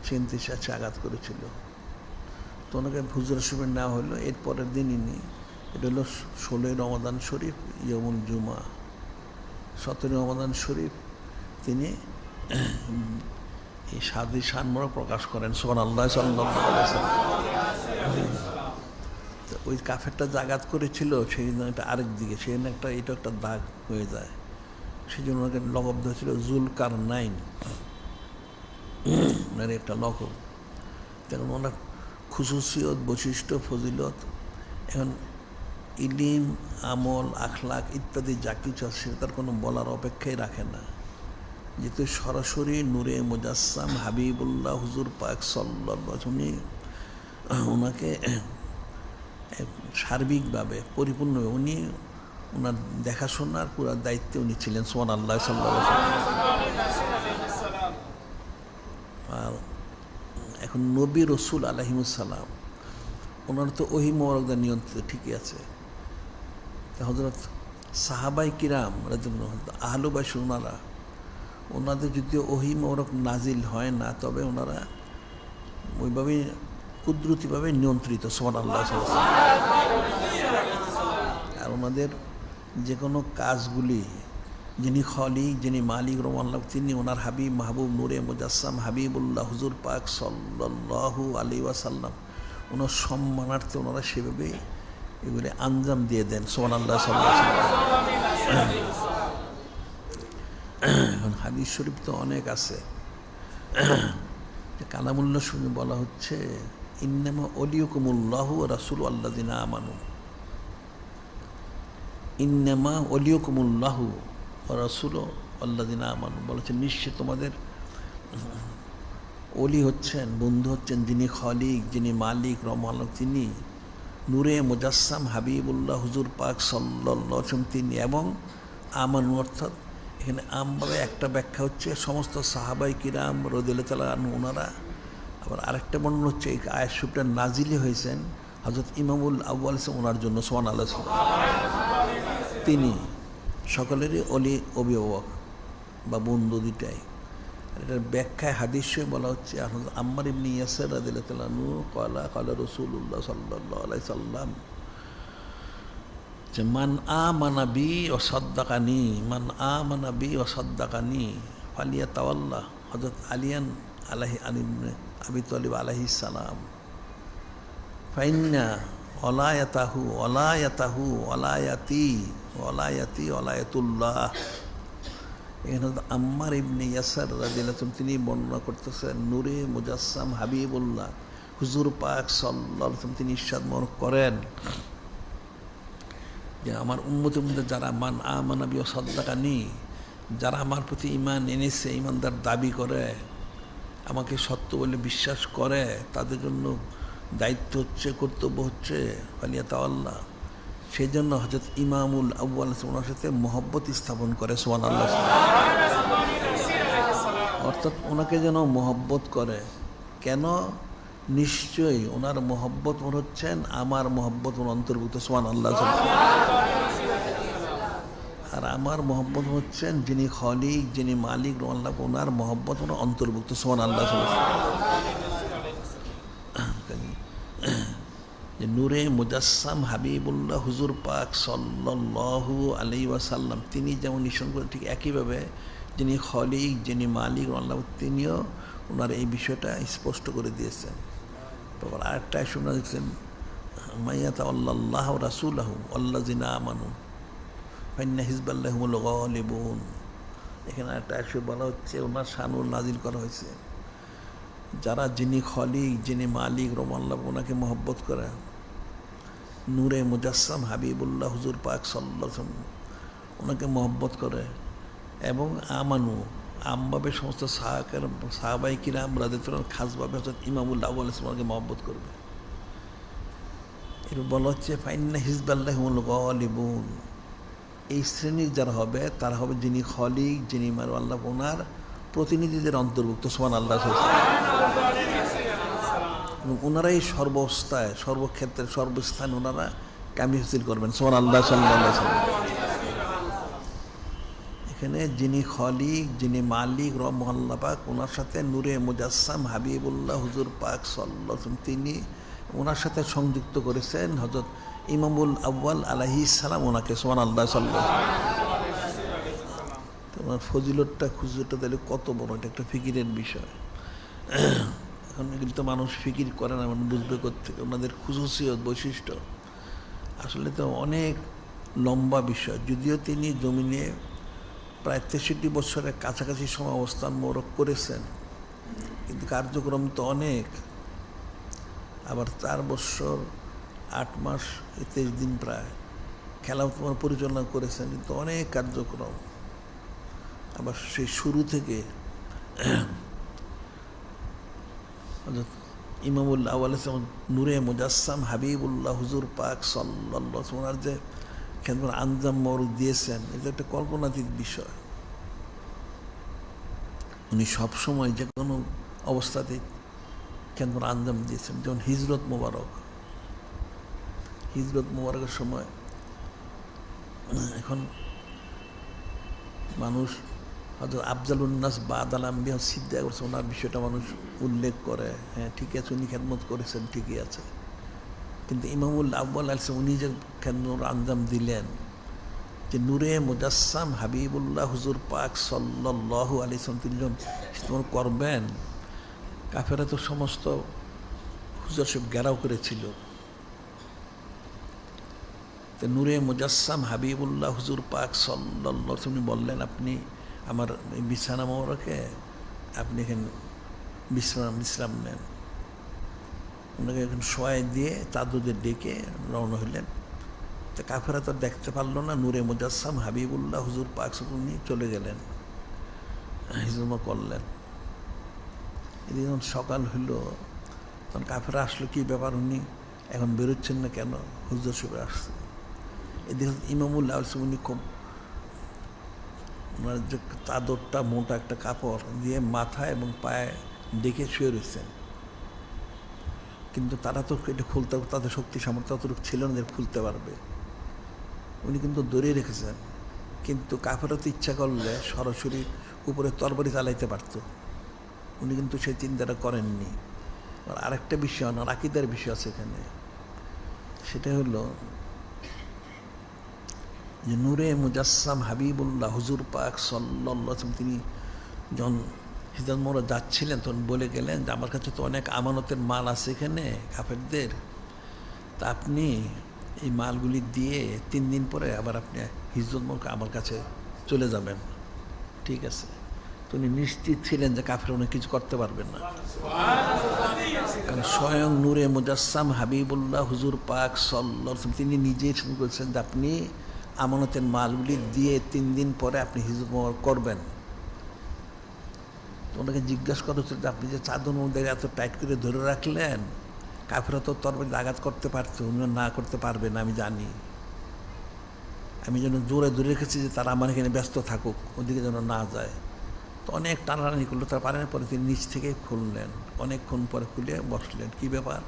সেখানে সে আঘাত করেছিল। তো ওনাকে হুজুর শরীফে নেওয়া হলো। এর পরের দিন ইনি, এটা হলো 16 রমাদান শরীফ, ইয়মুল জুমা, 17 রমাদান শরীফ তিনি এই সাদি শানমরা প্রকাশ করেন সুবহানাল্লাহ সাল্লাল্লাহু আলাইহি ওয়াসাল্লাম। তো ওই কাফেরটা জাগাত করেছিল সেই জন্য এটা আরেক দিকে, সেই জন্য এটা একটা দাগ হয়ে যায়, সেই জন্য ওনাকে লকব ধরেছিল জুলকারনাইন, ওনার একটা লকব। তখন ওনার খুশুসিয়ত, বৈশিষ্ট্য, ফজিলত, এখন ইলিম, আমল, আখলাক ইত্যাদি যা কিছু আছে সেটা তার কোনো বলার অপেক্ষাই রাখে না, যেহেতু সরাসরি নূরে মুজাসসাম হাবিবুল্লাহ হুজুর পাক সাল্লাল্লাহু আলাইহি ওয়াসাল্লাম ওনাকে সার্বিকভাবে পরিপূর্ণভাবে উনি ওনার দেখাশোনার পুরো দায়িত্বে উনি ছিলেন সুবহানাল্লাহ সাল্লাল্লাহু আলাইহি ওয়াসাল্লাম। আর এখন নবী রসুল আলাইহিমুসসালাম ওনার তো ওহী মোবারকদের নিয়ন্ত্রিত ঠিকই আছে। হযরত সাহাবায়ে কিরাম রাদিয়াল্লাহু আহলু বাইত ওনারা, ওনাদের যদিও ওহী মোবারক নাজিল হয় না, তবে ওনারা ওইভাবে কুদরতিভাবে নিয়ন্ত্রিত সুবহানাল্লাহ সাল্লাল্লাহু আলাইহি ওয়াসাল্লাম। আর ওনাদের যে কোনো কাজগুলি যিনি খলিক, যিনি মালিক রহমাল্লাহ, তিনি ওনার হাবিব মাহবুব নূরে মুজাসসাম হাবিবুল্লাহ হুজুর পাক সাল্লাল্লাহু আলাইহি ওয়াসাল্লাম ওনার সম্মানার্থে ওনারা সেভাবে এগুলি আঞ্জাম দিয়ে দেন সুবহানাল্লাহ সাল্লাল্লাহু আলাইহি ওয়াসাল্লাম। এখন হাদিস শরীফ তো অনেক আছে, কালামুল্লাহ শুনে বলা হচ্ছে ইন্নামা ওলিয়ুকুমুল্লাহু ওয়া রাসূলু আল্লাযিনা আমানু, ইন্নামা ওলিয়ুকুমুল্লাহু ওয়া রাসূলু আল্লাযিনা আমানু, বলেছে নিশ্চয় তোমাদের ওলি হচ্ছেন, বন্ধু হচ্ছেন যিনি খলিক, যিনি মালিক রহমাল্লাহ, তিনি নূরে মুজাসসাম হাবিবুল্লাহ হুজুর পাক সাল্লাল্লাহু আলাইহি ওয়াসাল্লাম তিনি, এবং আমানু অর্থাৎ এখানে আমভাবে একটা ব্যাখ্যা হচ্ছে সমস্ত সাহাবায়ে কিরাম রাদিয়াল্লাহু তাআলা আনহু ওনারা। আবার আরেকটা বর্ণনা হচ্ছে এই আয়াত শরীফটা নাজিলই হয়েছেন হযরত ইমামুল আউয়াল ওনার জন্য সুবহানাল্লাহ। তিনি সকলেরই অলি অভিভাবক বা বন্ধু দুটাই। এটার ব্যাখ্যায় হাদিসে বলা হচ্ছে আম্মার ইবনে ইয়াসির রাদিয়াল্লাহু তাআলা আনহু ক্বালা ক্বালা রাসূলুল্লাহ সাল্লাল্লাহু আলাইহি সাল্লাম যে মান আমানা বি ওয়া সাদ্দাকানি, মান আমানা বি ওয়া সাদ্দাকানি ফালিয়াতাওয়াল্লাহ হযরত আলিয়ান আলাইহি ইবনে আবি তালিব আলাইহিস সালাম ফাইন্না ওয়ালায়াতাহু ওয়ালায়াতাহু ওয়ালায়াতি ওয়ালায়াতি ওয়ালায়াতুল্লাহ। এখানে আম্মার ইবনে ইয়াসির রাদিয়াল্লাহু তাআলা তিনি বর্ণনা করতেছেন নূরে মুজাসসাম হাবিবুল্লাহ হুজুর পাক সাল্লাল্লাহু আলাইহি ওয়াসাল্লাম তিনি ইরশাদ করেন যে আমার উম্মতের মধ্যে যারা মান আমানা বি ওয়া সাদ্দাকানি, যারা আমার প্রতি ঈমান এনেছে, ঈমানদার দাবি করে, আমাকে সত্য বলে বিশ্বাস করে, তাদের জন্য দায়িত্ব হচ্ছে, কর্তব্য হচ্ছে ফালিয়াতাওয়াল্লাহ। সেই জন্য হযরত ইমামুল আউয়াল ওনার সাথে মহব্বত স্থাপন করে সুবহানাল্লাহ, অর্থাৎ ওনাকে যেন মহব্বত করে। কেন? নিশ্চয়ই ওনার মহব্বত হচ্ছেন আমার মহব্বত অন্তর্ভুক্ত সুবহানাল্লাহ। আর আমার মহব্বত হচ্ছেন যিনি খলিক, যিনি মালিক আল্লাহ, ওনার মহব্বত অন্তর্ভুক্ত সুবহানাল্লাহ। যে নূরে মুজাসসাম হাবিবুল্লাহ হুজুর পাক সাল্লাল্লাহু আলাইহি ওয়াসাল্লাম তিনি যেমন নিঃসন্দেহ করে, ঠিক একইভাবে যিনি খলিক, যিনি মালিক আল্লাহ, তিনিও ওনার এই বিষয়টা স্পষ্ট করে দিয়েছেন। তারপর আরেকটা শুনে দেখছেন মাইয়াতাওয়াল্লাহু রাসূলাহু আল্লাযিনা আমানু ফাইন্না হিজবাল্লাহি হুমুল গালিবুন। এখানে একটা আয়াত বলা হচ্ছে ওনার শানুল নাজিল করা হয়েছে, যারা যিনি খলিক, যিনি মালিক রহমাল্লাহ ওনাকে মহব্বত করে, নূরে মুজাসসাম হাবিবুল্লাহ হুজুর পাক সাল্লাল্লাহু আলাইহি ওয়াসাল্লাম ওনাকে মহব্বত করে, এবং আমানু আমভাবে সমস্ত সাহাবায়ে কিরাম রাদিয়াল্লাহু তাআলা খাসভাবে হযরত ইমামুল আউয়াল ওনাকে মহব্বত করবে। এর বলা হচ্ছে ফাইন্না হিজবাল্লাহি হুমুল গালিবুন। এই শ্রেণীর যারা হবে তারা হবে যিনি খলিক, যিনি আল্লাহ ওনার প্রতিনিধিদের অন্তর্ভুক্ত সুবহানাল্লাহ। এবং ওনারাই সর্বাবস্থায়, সর্বক্ষেত্রে, সর্বস্থানে ওনারা কামি হাসিল করবেন সুবহানাল্লাহ সাল্লাল্লাহু আলাইহি ওয়াসাল্লাম। এখানে যিনি খলিক, যিনি মালিক রহমাল্লাহ পাক, ওনার সাথে নূরে মুজাসসাম হাবিবুল্লাহ হুজুর পাক সাল্লাল্লাহু আলাইহি ওয়াসাল্লাম তিনি ওনার সাথে সংযুক্ত করেছেন হযরত ইমামুল আউয়াল আলাইহিস সালাম ওনাকে সুবহানাল্লাহ সাল্লাল্লাহু আলাইহি ওয়াসাল্লাম। তো ওনার ফজিলতটা খুঁজতে তাহলে কত বড়, এটা একটা ফিকিরের বিষয়। এখন এগুলি তো মানুষ ফিকির করে না, মানুষ বুঝবে কোত্থেকে ওনাদের খুশুসিয়ত বৈশিষ্ট্য। আসলে তো অনেক লম্বা বিষয়, যদিও তিনি জমিনে প্রায় 63 বছরের কাছাকাছি সময় অবস্থান মোরক করেছেন, কিন্তু কার্যক্রম তো অনেক। আবার 4 বছর 8 মাস 23 দিন প্রায় খেলাফত পরিচালনা করেছেন, কিন্তু অনেক কার্যক্রম। আবার সেই শুরু থেকে ইমামুল্লাহ আলাইহিস নূরে মুজাসসাম হাবিবুল্লাহ হুজুর পাক সাল্লাল্লাহু আলাইহি ওনার যে খেদমত আঞ্জাম মোরক দিয়েছেন, এটা একটা কল্পনাতীত বিষয়। উনি সবসময় যে কোনো অবস্থাতেই খেদমত আঞ্জাম দিয়েছেন। যেমন হিজরত মোবারকের সময় এখন মানুষ হয়তো আফজালুন্নাস বাদাল আম্বিয়া সিদ্দিক করছে, ওনার বিষয়টা মানুষ উল্লেখ করে, হ্যাঁ ঠিক আছে উনি খেদমত করেছেন, ঠিকই আছে। কিন্তু ইমামুল আউয়াল আলাইহিস উনি যে খেদমত আঞ্জাম দিলেন, যে নূরে মুজাসসাম হাবিবুল্লাহ হুজুর পাক সাল্লাল্লাহু আলাইহি ওয়াসাল্লাম তিনি যখন করবেন, কাফেরা তো সমস্ত হুজুর সব ঘেরাও করেছিল। তো নূরে মুজাসসাম হাবিবুল্লাহ হুজুর পাক সাল্লাল্লাহু আলাইহি উনি বললেন, আপনি আমার বিছানা মোবারকে আপনি এখানে বিশ্রাম নেন। ওনাকে এখন শোয়াই দিয়ে চাদুদের ডেকে রওনা হইলেন। তো কাফেরা তো দেখতে পারলো না, নূরে মুজাসসাম হাবিবুল্লাহ হুজুর পাক উনি চলে গেলেন, হিজমা করলেন। এদিকে যখন সকাল হইল, তখন কাফেরা আসলো, কি ব্যাপার উনি এখন বেরোচ্ছেন না কেন, হুজুর সবে আসছে। এদিকে ইমামুল্লাহ উনি খুব ওনার যে চাদরটা মোটা একটা কাপড় দিয়ে মাথায় এবং পায়ে ডেকে শুয়ে রয়েছেন, কিন্তু তারা তো এটা খুলতে, তাদের শক্তি সামর্থ্য অতটুকু ছিল না যে খুলতে পারবে। উনি কিন্তু দৌড়িয়ে রেখেছেন, কিন্তু কাফেরা তো ইচ্ছা করলে সরাসরি উপরে তরবারি চালাইতে পারত, উনি কিন্তু সেই চিন্তাটা করেননি। আর আরেকটা বিষয়, ওনার আকীদার বিষয় আছে এখানে, সেটা হলো যে নূরে মুজাসসাম হাবিবুল্লাহ হুজুর পাক সাল্লাল্লাহু আলাইহি ওয়াসাল্লাম তিনি যখন হিজরত মোড়ে যাচ্ছিলেন, তখন বলে গেলেন যে আমার কাছে তো অনেক আমানতের মাল আছে এখানে কাফেরদের, তা আপনি এই মালগুলি দিয়ে 3 দিন পরে আবার আপনি হিজরত মোড়কে আমার কাছে চলে যাবেন, ঠিক আছে। তো উনি নিশ্চিত ছিলেন যে কাফের উনি কিছু করতে পারবেন না, কারণ স্বয়ং নূরে মুজাসসাম হাবিবুল্লাহ হুজুর পাক সাল্লাল্লাহু আলাইহি ওয়াসাল্লাম তিনি নিজেই বলছেন যে আপনি আমানতের মালগুলি দিয়ে 3 দিন পরে আপনি হিজরত মোবারক করবেন। ওনাকে জিজ্ঞাসা করা হচ্ছে যে আপনি যে চাদর মধ্যে এত টাইট করে ধরে রাখলেন, কাফেরা তো তরবারিতে আঘাত করতে পারতো, উনি না করতে পারবে না আমি জানি, আমি যেন জোরে ধরে রেখেছি যে তারা আমার এখানে ব্যস্ত থাকুক, ওদিকে যেন না যায়। তো অনেক টানাটানি করলো, তারা পারেন, পরে তিনি নিচ থেকেই খুললেন, অনেকক্ষণ পরে খুলে বসলেন। কী ব্যাপার,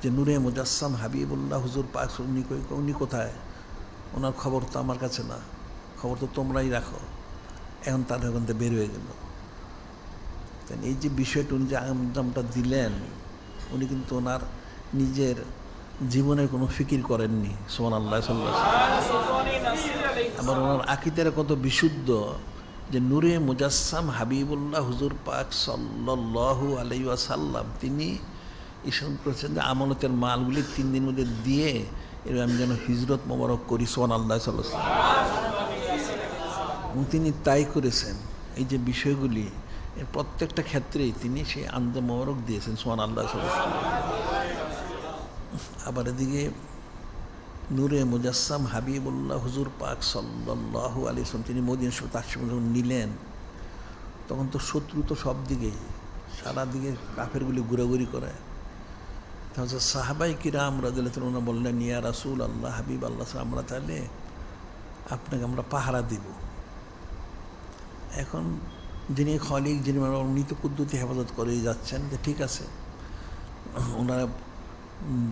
যে নূরে মুজাসসাম হাবিবুল্লাহ হুজুর পাক উনি কোথায়, ওনার খবর তো আমার কাছে না, খবর তো তোমরাই রাখো। এখন তাদের ওখান থেকে বের হয়ে গেল। এই যে বিষয়টা উনি যে আঞ্জামটা দিলেন, উনি কিন্তু ওনার নিজের জীবনের কোনো ফিকির করেননি, সুবহানাল্লাহ সাল্লাল্লাহু আলাইহি ওয়াসাল্লাম। আবার ওনার আকীদার কত বিশুদ্ধ, যে নূরে মুজাসসাম হাবিবুল্লাহ হুজুর পাক সাল্লাল্লাহু আলাইহি ওয়াসাল্লাম তিনি ইশারা করেছেন যে আমানতের মালগুলি 3 দিনের মধ্যে দিয়ে এর আমি যেন হিজরত মোবারক করি, সুবহানাল্লাহ সাল্লাল্লাহু আলাইহি ওয়াসাল্লাম। তিনি তাই করেছেন। এই যে বিষয়গুলি এর প্রত্যেকটা ক্ষেত্রেই তিনি সেই আঞ্জাম মোবারক দিয়েছেন, সুবহানাল্লাহ সাল্লাল্লাহু আলাইহি ওয়াসাল্লাম। আবার এদিকে নূরে মুজাসসাম হাবিবুল্লাহ হুজুর পাক সাল্লাল্লাহু আলাইহি ওয়াসাল্লাম তিনি মদিনা শরীফ তাশরিফ যখন নিলেন, তখন তো শত্রু তো সব দিকে, সারা দিকে কাফেরগুলি ঘুরাঘুরি করে। তাহলে সাহাবাই কিরাম রাদিয়াল্লাহু তাআলা বললেন, ইয়া রাসূল আল্লাহ, হাবিব আল্লাহ, আমরা তাহলে আপনাকে আমরা পাহারা দিব। এখন যিনি খলিক, যিনি উনি তো কুদ্দুতি হেফাজত করেই যাচ্ছেন, যে ঠিক আছে। ওনারা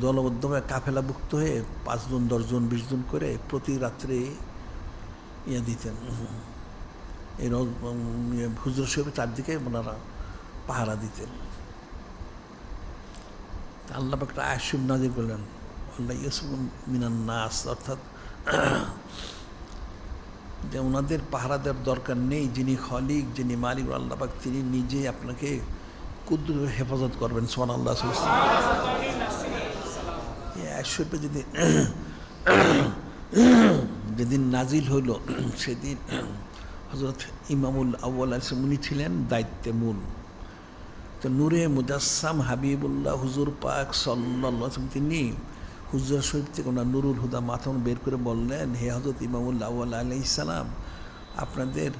দলবদ্ধভাবে কাফেলাভুক্ত হয়ে 5 জন 10 জন 20 জন করে প্রতি রাত্রে দিতেন, এই হুজুর সাহেবের চারদিকে ওনারা পাহারা দিতেন। আল্লাহ পাক একটা আয়াত নাযিল করলেন, আল্লাহ ইয়াসুম মিনান নাস, অর্থাৎ যে ওনাদের পাহারা দেওয়ার দরকার নেই, যিনি খলিক, যিনি মালিক আল্লাহ পাক, তিনি নিজেই আপনাকে কুদরত হেফাজত করবেন। সুবহানাল্লাহ। শরীফে যেদিন নাজিল হইল সেদিন হযরত ইমামুল আউয়াল উনি ছিলেন দায়িত্বে মূল। তো নূরে মুজাসসাম হাবিবুল্লাহ হুজুর পাক সাল্লাল্লাহু আলাইহি ওয়াসাল্লাম তিনি হুজরা শরীফ থেকে ওনার নুরুল হুদা মাথান বের করে বললেন, হে হযরত ইমামুল আউয়াল আলাইহিস সালাম, আপনাদের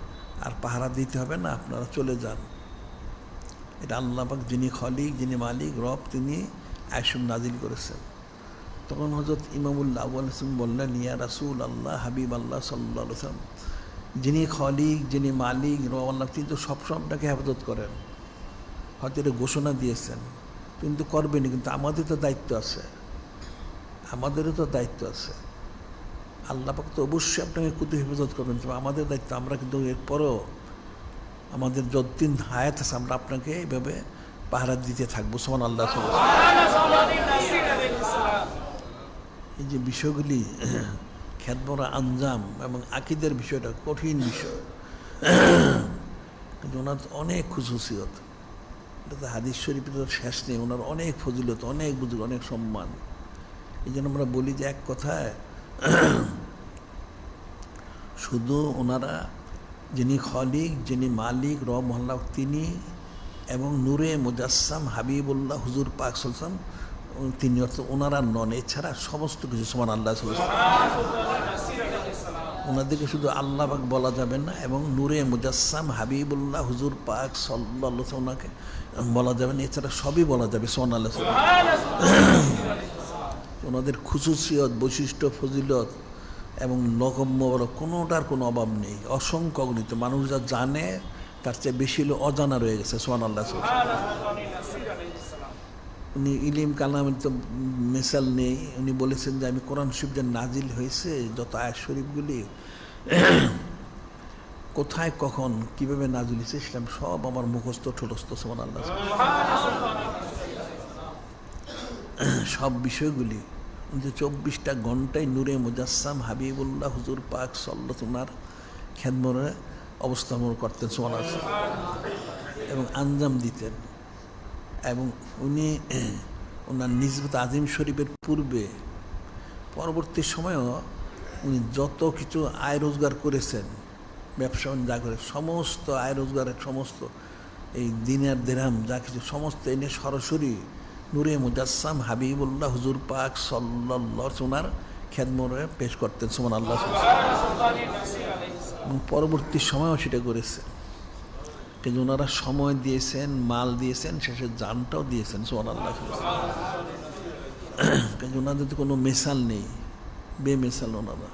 আর পাহারা দিতে হবে না, আপনারা চলে যান। এটা আল্লাহ পাক যিনি খলিক, যিনি মালিক, রব, তিনি আয়াতুন নাজিল করেছেন। তখন হযরত ইমামুল আউয়াল বললেন, ইয়া রাসূল আল্লাহ, হাবিব আল্লাহ সাল্লাল্লাহু আলাইহি ওয়াসাল্লাম, যিনি খলিক, যিনি মালিক, রব আল্লাহ, তিনি তো সবসময় আপনাকে হেফাজত করেন। হয়তো এটা ঘোষণা দিয়েছেন, কিন্তু করবেনি, কিন্তু আমাদের তো দায়িত্ব আছে, আমাদেরও তো দায়িত্ব আছে। আল্লাহ পাক তো অবশ্যই আপনাকে কুদরত হেফাজত করবেন, তবে আমাদের দায়িত্ব, আমরা কিন্তু এরপরও আমাদের যতদিন হায়াত আছে আমরা আপনাকে এইভাবে পাহারা দিতে থাকবো। সুবহানাল্লাহ। এই যে বিষয়গুলি খ্যাতমরা আঞ্জাম এবং আকিদের বিষয়টা কঠিন বিষয়, কিন্তু ওনার অনেক খুশুসিয়ত, এটা তো হাদিস শরীফের তো শেষ নেই। ওনার অনেক ফজিলত, অনেক বুঝুক, অনেক সম্মান। এই জন্য আমরা বলি যে এক কথায় শুধু ওনারা যিনি খলিক, যিনি মালিক, রব মহল্লা, তিনি এবং নূরে মুজাসসাম হাবিবুল্লাহ হুজুর পাক সাল্লাল্লাহু আলাইহি ওয়াসাল্লাম, তিনি অর্থ ওনারা নন, এছাড়া সমস্ত কিছু। সুবহানাল্লাহ। ওনাদেরকে শুধু আল্লাহ পাক বলা যাবে না, এবং নূরে মুজাসসাম হাবিবুল্লাহ হুজুর পাক সাল্লাল্লাহু আলাইহি ওয়াসাল্লাম ওনাকে বলা যাবে না, এছাড়া সবই বলা যাবে। সুবহানাল্লাহ। ওনাদের খুশুসিয়ত, বৈশিষ্ট্য, ফজিলত এবং নগম্য বড় কোনোটার কোনো অভাব নেই, অসংখ্য অগণিত। মানুষ যা জানে তার চেয়ে বেশি হলো অজানা রয়ে গেছে। সুবহানাল্লাহ। উনি ইলিম কালামের তো মেসাল নেই। উনি বলেছেন যে আমি কোরআন শরীফ যে নাজিল হয়েছে, যত আয়াত শরীফগুলি কোথায়, কখন, কিভাবে নাজিল হয়েছে, ইসলাম সব আমার মুখস্থ ঠোঁটস্থ। সুবহানাল্লাহ। সব বিষয়গুলি 24টা ঘন্টায় নূরে মুজাসসাম হাবিবুল্লাহ হুজুর পাক সাল্লাল্লাহু আলাইহি ওনার খেদমতে অবস্থান করতেন। সুবহানাল্লাহ। এবং আঞ্জাম দিতেন। এবং উনি ওনার নিজবত আজিম শরীফের পূর্বে পরবর্তী সময়েও উনি যত কিছু আয় রোজগার করেছেন, ব্যবসা যা করে, সমস্ত আয় রোজগারের সমস্ত এই দিনার দিরহাম যা কিছু সমস্ত এনে সরাসরি নূরে মুজাসসাম হাবিবুল্লাহ হুজুর পাক সাল্লাল্লাহু আলাইহি ওনার খেদমতে পেশ করতেন। সুবহানাল্লাহ। এবং পরবর্তী সময়ও সেটা করেছেন, কিন্তু ওনারা সময় দিয়েছেন, মাল দিয়েছেন, শেষে জানটাও দিয়েছেন। সুবহানাল্লাহ। কিন্তু ওনাদের তো কোনো মেসাল নেই, বেমেসাল ওনারা।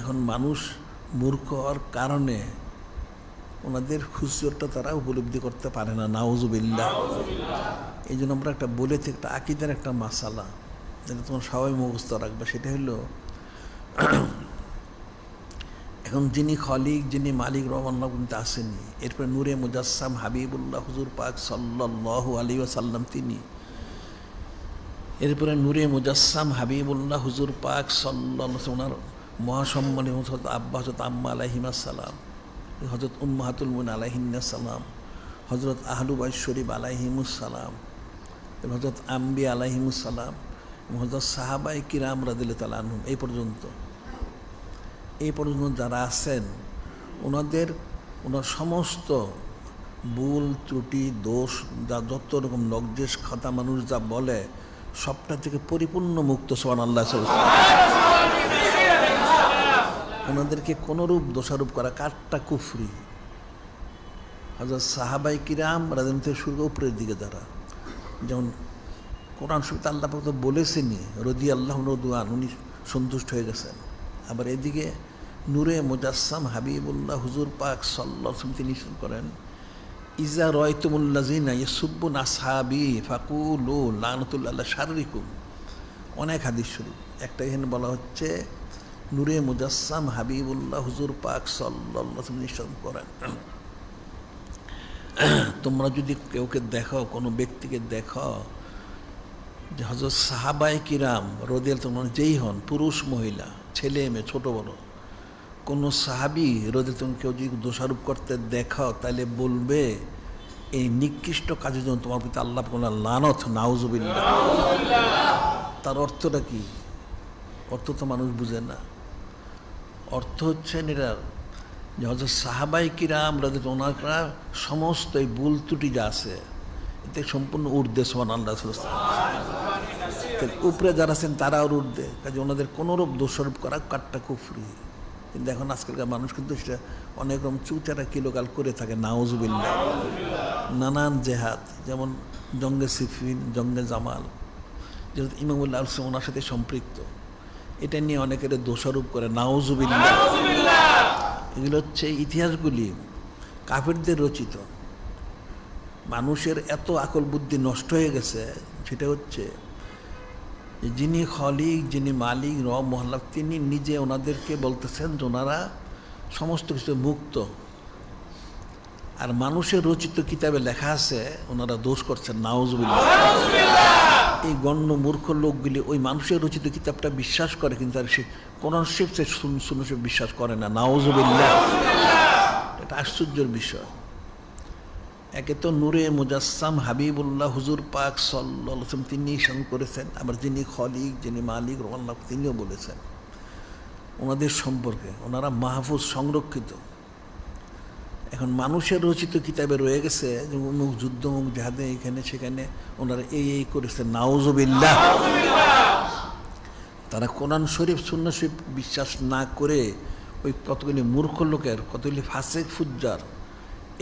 এখন মানুষ মূর্খ হওয়ার কারণে ওনাদের খুশিয়তটা তারা উপলব্ধি করতে পারে না। নাউজুবিল্লাহ। এই জন্য আমরা একটা বলে থাকি, একটা আকিদার একটা মাসালা, যেটা তোমার সবাই মুখস্থ রাখবে, সেটা হলো এখন যিনি খলিক, যিনি মালিক, রব আল্লাহ কিন্তু আসেনি। এরপরে নূরে মুজাসসাম হাবিবুল্লাহ হুজুর পাক সাল্লাল্লাহু আলাইহি ওয়াসাল্লাম তিনি। এরপরে নূরে মুজাসসাম হাবিবুল্লাহ হুজুর পাক সাল্লাল্লাহু আলাইহি ওনার মহাসম্মানী হযরত আব্বা, হযরত আম্মা আলাইহিমাস সালাম, হযরত উম্মাহাতুল মুমিনিন আলাইহিন্নাস সালাম, হযরত আহলু বাইত শরীফ আলাইহিমুস সালাম, হযরত আম্বিয়া আলাইহিমুস সালাম, হযরত সাহাবায়ে কিরাম রাদিয়াল্লাহু তাআলা আনহুম, এই পর্যন্ত যারা আছেন, ওনার সমস্ত ভুল ত্রুটি দোষ, যা যত রকম লজ্জেশ খাতা মানুষ যা বলে, সবটা থেকে পরিপূর্ণ মুক্ত। সুবহানাল্লাহ। ওনাদেরকে কোনরূপ দোষারোপ করা কারটা কুফরি। হযরত সাহাবায়ে কিরাম রাদিয়াল্লাহু থেকে শুরু উপরের দিকে যারা, যেমন কোরআন শরীফে আল্লাহ পাক তো বলেছেনই রাদিয়াল্লাহু রাদওয়ান, উনি সন্তুষ্ট হয়ে গেছেন। আবার এদিকে নূরে মুজাসসাম হাবিবুল্লাহ হুজুর পাক সাল্লাল্লাহু আলাইহি ওয়াসাল্লাম তিনি শুরু করেন, ইজা রাআইতুমুল্লাযিনা ইয়াসুব্বুনা আসহাবি ফাকুলু লানাতুল্লাহি আলা শাররিকুম। অনেক হাদিস শরীফ, একটা এখানে বলা হচ্ছে নূরে মুজাসসাম হাবিবুল্লাহ হুজুর পাক সাল্লাল্লাহু আলাইহি ওয়াসাল্লাম নিশ্চয় করেন, তোমরা যদি কেউকে দেখো, কোনো ব্যক্তিকে দেখো যে হযরত সাহাবায়ে কিরাম রাদিয়াল্লাহু তাআলা যেই হন, পুরুষ মহিলা, ছেলে মেয়ে, ছোট বড়, কোনো সাহাবী রাদিয়াল্লাহু কেউ যদি দোষারোপ করতে দেখাও তাহলে বলবে এই নিকৃষ্ট কাজের জন্য তোমার প্রতি আল্লাহ কোনো লানত, নাউজুবিল্লাহ। তার অর্থটা কি? অর্থ তো মানুষ বুঝে না। অর্থ হচ্ছে এটার যে হযরত সাহাবায়ে কিরাম রাদিয়াল্লাহু ওনারা সমস্ত এই ভুল ত্রুটি যা আছে এতে সম্পূর্ণ ঊর্ধ্বে, সুবহানাল্লাহ। উপরে যারা আছেন তারা আর ঊর্ধ্বে, কাজে ওনাদের কোনোরূপ দোষারোপ করা কাটটা কুফরি। কিন্তু এখন আজকালকার মানুষ কিন্তু সেটা অনেক রকম চুচারা কিলোকাল করে থাকে, নাউজুবিল্লাহ। নানান জেহাদ, যেমন জঙ্গে সিফিন, জঙ্গে জামাল, যেহেতু ইমামুল্লাহ আল-হুসাইন ওনার সাথে সম্পৃক্ত, এটা নিয়ে অনেকের দোষারোপ করে, নাউজুবিল্লাহ। এগুলো হচ্ছে ইতিহাসগুলি কাফেরদের রচিত। মানুষের এত আকল বুদ্ধি নষ্ট হয়ে গেছে, সেটা হচ্ছে যিনি খলিক, যিনি মালিক, রব, মহল্লা, তিনি নিজে ওনাদেরকে বলতেছেন যে ওনারা সমস্ত কিছু মুক্ত, আর মানুষের রচিত কিতাবে লেখা আছে ওনারা দোষ করছেন, নাউজুবিল্লাহ। এই গণ্য মূর্খ লোকগুলি ওই মানুষের রচিত কিতাবটা বিশ্বাস করে, কিন্তু আর সে কোরআন শরীফ সে বিশ্বাস করে না, নাউজুবিল্লাহ। এটা আশ্চর্যের বিষয়। একে তো নূরে মুজাসসাম হাবিবুল্লাহ হুজুর পাক সাল্লাল্লাহু আলাইহি ওয়াসাল্লাম তিনি শান করেছেন, আবার যিনি খলিক, যিনি মালিক, আল্লাহ তিনিও বলেছেন ওনাদের সম্পর্কে, ওনারা মাহফুজ, সংরক্ষিত। এখন মানুষের রচিত কিতাবে রয়ে গেছে যে অমুক যুদ্ধ, অমুক জাহাদে, এখানে সেখানে ওনারা এই করেছেন, নাউজুবিল্লাহ। তারা কোরআন শরীফ, সুন্নাহ শরীফ বিশ্বাস না করে ওই কতগুলি মূর্খ লোকের, কতগুলি ফাসিক ফুজ্জার,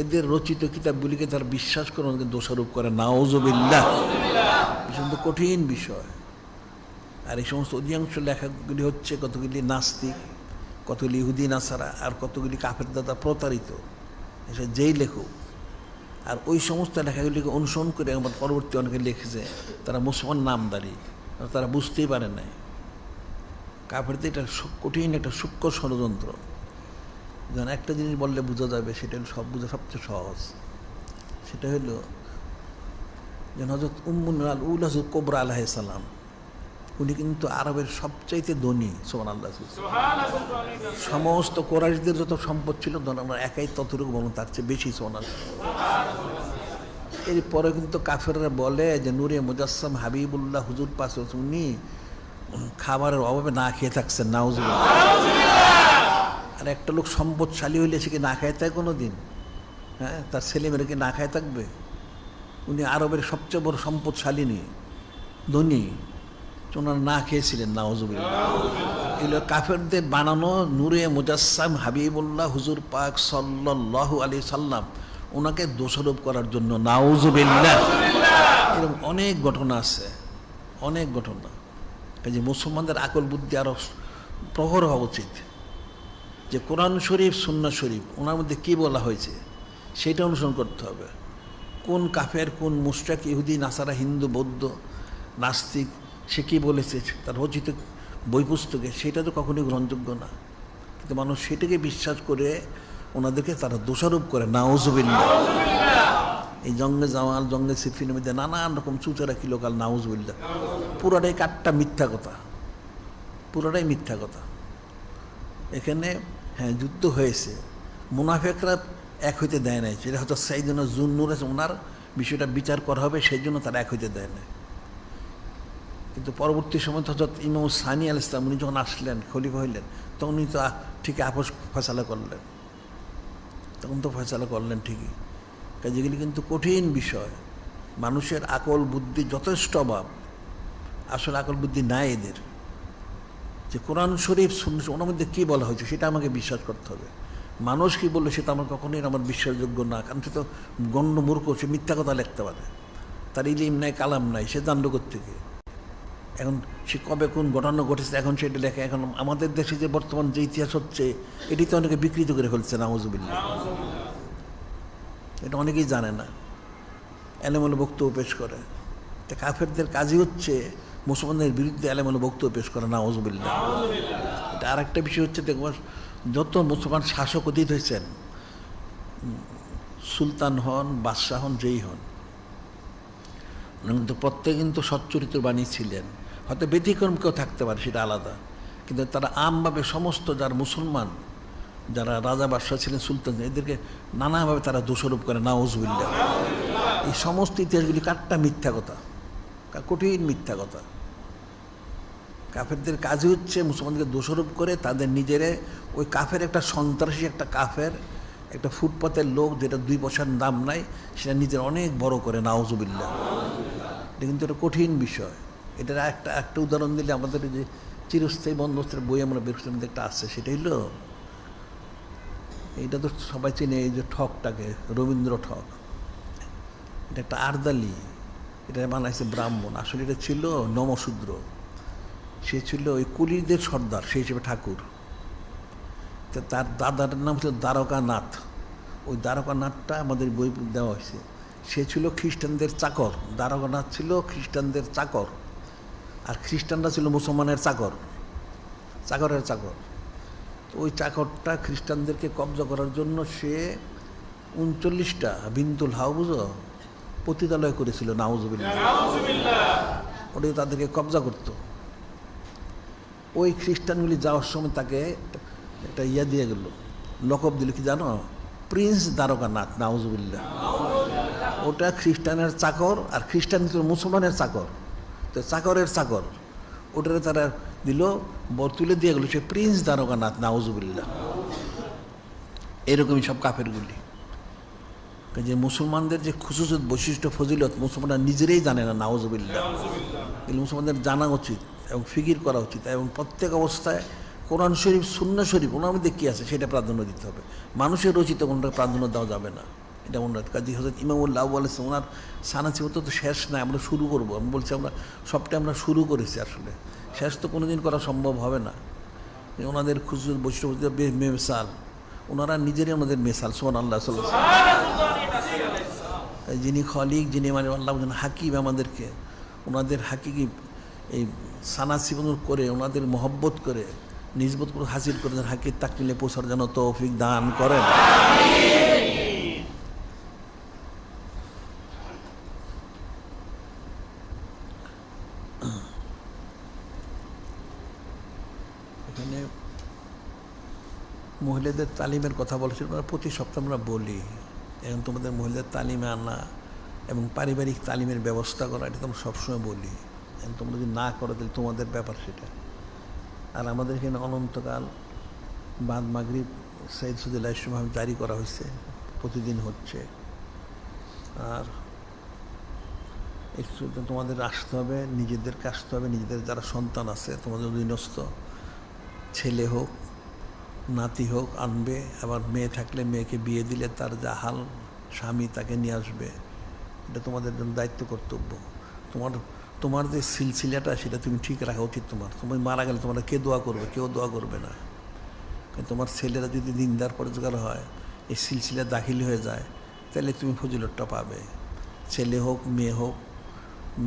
এদের রচিত কিতাবগুলিকে তারা বিশ্বাস করে ওনাকে দোষারোপ করে, নাউজুবিল্লাহ। ভীষণ কঠিন বিষয়। আর এই সমস্ত অধিকাংশ লেখাগুলি হচ্ছে কতগুলি নাস্তিক, কতগুলি ইহুদি নাসারা, আর কতগুলি কাফের দাদা প্রতারিত, এসব যেই লেখক। আর ওই সমস্ত লেখাগুলিকে অনুসরণ করে আমার পরবর্তী অনেকে লিখেছে তারা মুসলমান নামদারি, তারা বুঝতেই পারে নাই কাফেরদের এটা কঠিন একটা সূক্ষ্ম ষড়যন্ত্র। যেন একটা জিনিস বললে বোঝা যাবে, সেটা হলো সব বোঝা সবচেয়ে সহজ। সেটা হলো যেন হযরত উম্মুল আল-উলা কুবরা আলাইহিস সালাম, উনি কিন্তু আরবের সবচাইতে ধনী, সুবহানাল্লাহ। সমস্ত কুরাইশদের যত সম্পদ ছিল আমরা একাই ততটুকু বলুন, তার চেয়ে বেশি, সুবহানাল্লাহ। এরপরে কিন্তু কাফেররা বলে যে নূরে মুজাসসাম হাবিবুল্লাহ হুজুর পাশে উনি খাবারের অভাবে না খেয়ে থাকছেন, নাউজুবিল্লাহ। আর একটা লোক সম্পদশালী হইলে সে কি না খায় থাকে কোনো দিন? হ্যাঁ, তার ছেলেমেয়েরা কি না খায় থাকবে? উনি আরবের সবচেয়ে বড় সম্পদশালী নেই, ধনী, ওনারা না খেয়েছিলেন, নাউজুবিল্লাহ। এগুলো কাফেরদের বানানো নূরে মুজাসসাম হাবিবুল্লাহ হুজুর পাক সাল্লাল্লাহু আলাইহি সাল্লাম ওনাকে দোষারোপ করার জন্য, নাউজুবিল্লাহ। এরকম অনেক ঘটনা আছে, অনেক ঘটনা। কাজে মুসলমানদের আকল বুদ্ধি আরও প্রখর হওয়া উচিত যে কোরআন শরীফ, সুন্নাহ শরীফ, ওনার মধ্যে কী বলা হয়েছে সেটা অনুসরণ করতে হবে। কোন কাফের, কোন মুশরিক, ইহুদি, নাসারা, হিন্দু, বৌদ্ধ, নাস্তিক, সে কী বলেছে তার রচিত বই পুস্তকে, সেটা তো কখনোই গ্রহণযোগ্য না। কিন্তু মানুষ সেটাকে বিশ্বাস করে ওনাদেরকে তারা দোষারোপ করে, নাউজুবিল্লাহ। এই জঙ্গে জামাল, জঙ্গে সিফিনের মধ্যে নানান রকম চুচারা কিলোকাল, নাউজুবিল্লাহ। পুরাটাই কাট্টা মিথ্যা কথা, পুরাটাই মিথ্যা কথা। এখানে হ্যাঁ যুদ্ধ হয়েছে, মুনাফিকরা এক হইতে দেয় নাই, সেটা হয়তো সেই জন্য জুন্নুর আছে, ওনার বিষয়টা বিচার করা হবে, সেই জন্য তারা এক হইতে দেয় না। কিন্তু পরবর্তী সময় হযরত ইমাম সানি আলাইহিস সালাম উনি যখন আসলেন, খলিফা হইলেন, তখন উনি তো ঠিক আপোষ ফয়সালা করলেন, তখন তো ফয়সালা করলেন ঠিকই। কাজেগুলি কিন্তু কঠিন বিষয়। মানুষের আকল বুদ্ধি যথেষ্ট অভাব, আসলে আকল বুদ্ধি নাই এদের। যে কোরআন শরীফ, সুন্নাহ ওনার মধ্যে কী বলা হয়েছে সেটা আমাকে বিশ্বাস করতে হবে। মানুষ কী বললো সেটা আমার কখনোই আমার বিশ্বাসযোগ্য না, কারণ সে তো গণ্য মূর্খ, সে মিথ্যা কথা লিখতে পারে, তার ইলিম নাই, কালাম নাই, সে জানলো কোত্থেকে? এখন সে কবে কোন ঘটনা ঘটেছে এখন সেটা লেখে। এখন আমাদের দেশে যে বর্তমান যে ইতিহাস হচ্ছে এটি তো অনেকে বিকৃত করে ফেলছে, নাউজুবিল্লাহ। এটা অনেকেই জানে না, এলোমেলো বক্তব্য পেশ করে। তা কাফেরদের কাজই হচ্ছে মুসলমানদের বিরুদ্ধে এলোমেলো বক্তব্য পেশ করে, নাউজুবিল্লাহ। এটা আর একটা বিষয় হচ্ছে, দেখব যত মুসলমান শাসক অতীত হয়েছেন, সুলতান হন, বাদশাহ হন, যেই হন, কিন্তু প্রত্যেকে কিন্তু সচ্চরিত্র বাণী ছিলেন। হয়তো ব্যতিক্রম কেউ থাকতে পারে, সেটা আলাদা, কিন্তু তারা আমভাবে সমস্ত যার মুসলমান যারা রাজা বাদশাহ ছিলেন, সুলতান, এদেরকে নানাভাবে তারা দোষারোপ করে, নাউজুবিল্লাহ। এই সমস্ত ইতিহাসগুলি কাট্টা মিথ্যা কথা, কঠিন মিথ্যা কথা। কাফেরদের কাজই হচ্ছে মুসলমানদেরকে দোষারোপ করে তাদের নিজেরে, ওই কাফের একটা সন্ত্রাসী, একটা কাফের, একটা ফুটপাতের লোক যেটা 2 পয়সার দাম নাই, সেটা নিজের অনেক বড় করে, নাউজুবিল্লাহ। এটা কিন্তু একটা কঠিন বিষয়। এটার একটা উদাহরণ দিলে, আমাদের যে চিরস্থায়ী বন্দোবস্তের বই আমরা বের করতে মধ্যে একটা আছে, সেটা হলো, এটা তো সবাই চেনে, এই যে ঠকটাকে, রবীন্দ্র ঠক, এটা একটা আর্দালি, এটা বানাইছে ব্রাহ্মণ, আসলে এটা ছিল নমশূদ্র। সে ছিল ওই কুলিদের সর্দার, সেই হিসেবে ঠাকুর। তো তার দাদার নাম ছিল দ্বারকানাথ। ওই দ্বারকানাথটা আমাদের বই দেওয়া হয়েছে। সে ছিল খ্রিস্টানদের চাকর, দ্বারকানাথ ছিল খ্রিস্টানদের চাকর, আর খ্রিস্টানরা ছিল মুসলমানের চাকর, চাকরের চাকর। তো ওই চাকরটা খ্রিস্টানদেরকে কবজা করার জন্য সে 39টা বিনতুল হাও, বুঝো, পতিতালয় করেছিল, নাউজুবিল্লাহ। ওটা তাদেরকে কবজা করত। ওই খ্রিস্টানগুলি যাওয়ার সময় তাকে একটা ইয়া দিয়ে গেল, লকব দিল, কি জানো? প্রিন্স দ্বারকানাথ, নাউজুবিল্লাহ। ওটা খ্রিস্টানের চাকর, আর খ্রিস্টান ছিল মুসলমানের চাকর, তো চাকরের চাকর, ওটারে তারা দিল, তুলে দিয়ে গেল সে প্রিন্স দ্বারকানাথ, নাউজুবিল্লাহ। এরকমই সব কাফেরগুলি। যে মুসলমানদের যে খুশুসুত বৈশিষ্ট্য, ফজিলত, মুসলমানরা নিজেরাই জানে না, নাউজুবিল্লাহ। এগুলো মুসলমানদের জানা উচিত এবং ফিকির করা উচিত, এবং প্রত্যেক অবস্থায় কোরআন শরীফ, সুন্নাহ শরীফ, ওনার মধ্যে কী আছে সেটা প্রাধান্য দিতে হবে। মানুষের রচিত কোনটা প্রাধান্য দেওয়া যাবে না, এটা মনে রাখতে। কাজী হযরত ইমামুল্লাহ বলেছে, ওনার সানাচিবত তো শেষ নাই, আমরা শুরু করব। আমি বলছি আমরা সবটা আমরা শুরু করেছি, আসলে শেষ তো কোনোদিন করা সম্ভব হবে না। ওনাদের খুশুসুত বৈশিষ্ট্য মেসাল, ওনারা নিজেরাই ওনাদের মেসাল, সুবহানাল্লাহ। যিনি খলিক, যিনি মানে আল্লাহ হাকিম, আমাদেরকে ওনাদের হাকিকি এই সানাসিবন করে, ওনাদের মহব্বত করে, নিজবত করে হাসিল করে হাকির তাকমিলে পৌঁছার যেন তৌফিক দান করেন। এখানে মহিলাদের তালিমের কথা বলেছিল, প্রতি সপ্তাহে আমরা বলি, এখন তোমাদের মহিলাদের তালিমে আনা এবং পারিবারিক তালিমের ব্যবস্থা করা, এটা তো আমরা সবসময় বলি। এখন তোমরা যদি না করো তাহলে তোমাদের ব্যাপার সেটা। আর আমাদের এখানে অনন্তকাল বাদ মাগরিব সৈয়দ সুদুল্লাহ ইসলাম জারি করা হয়েছে, প্রতিদিন হচ্ছে। আর তোমাদের আসতে হবে, নিজেদেরকে আসতে হবে, নিজেদের যারা সন্তান আছে তোমাদের অধীনস্থ, ছেলে হোক নাতি হোক, আনবে। আবার মেয়ে থাকলে মেয়েকে বিয়ে দিলে তার যা হাল, স্বামী তাকে নিয়ে আসবে। এটা তোমাদের জন্য দায়িত্ব, কর্তব্য। তোমার যে সিলসিলাটা সেটা তুমি ঠিক রাখা উচিত। তুমি মারা গেলে তোমরা কে দোয়া করবে? কেউ দোয়া করবে না। তোমার ছেলেরা যদি দিনদার পরিষ্কার হয়, এই সিলসিলা দাখিল হয়ে যায়, তাহলে তুমি ফজিলতটা পাবে। ছেলে হোক মেয়ে হোক,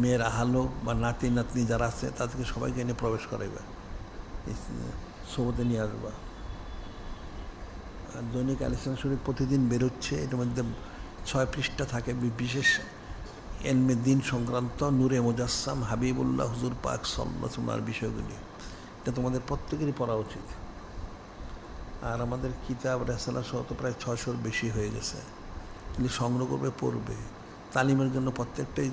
মেয়ের আহাল হোক বা নাতি নাতনি যারা আছে, তাদেরকে সবাইকে এনে প্রবেশ করাইবে, সোবতে নিয়ে আসবা। আর দৈনিক আলোচনা শরীফ প্রতিদিন বেরোচ্ছে, এটার মধ্যে 6 পৃষ্ঠা থাকে বিশেষ এলমে দিন সংক্রান্ত, নূরে মুজাসসাম হাবিবুল্লাহ হুজুর পাক সাল্লাল্লাহু আলাইহি বিষয়গুলি। এটা তোমাদের প্রত্যেকেরই পড়া উচিত। আর আমাদের কিতাব রেসালা সহ তো প্রায় 600-র বেশি হয়ে গেছে। এগুলি সংগ্রহ করবে, পড়বে। তালিমের জন্য প্রত্যেকটাই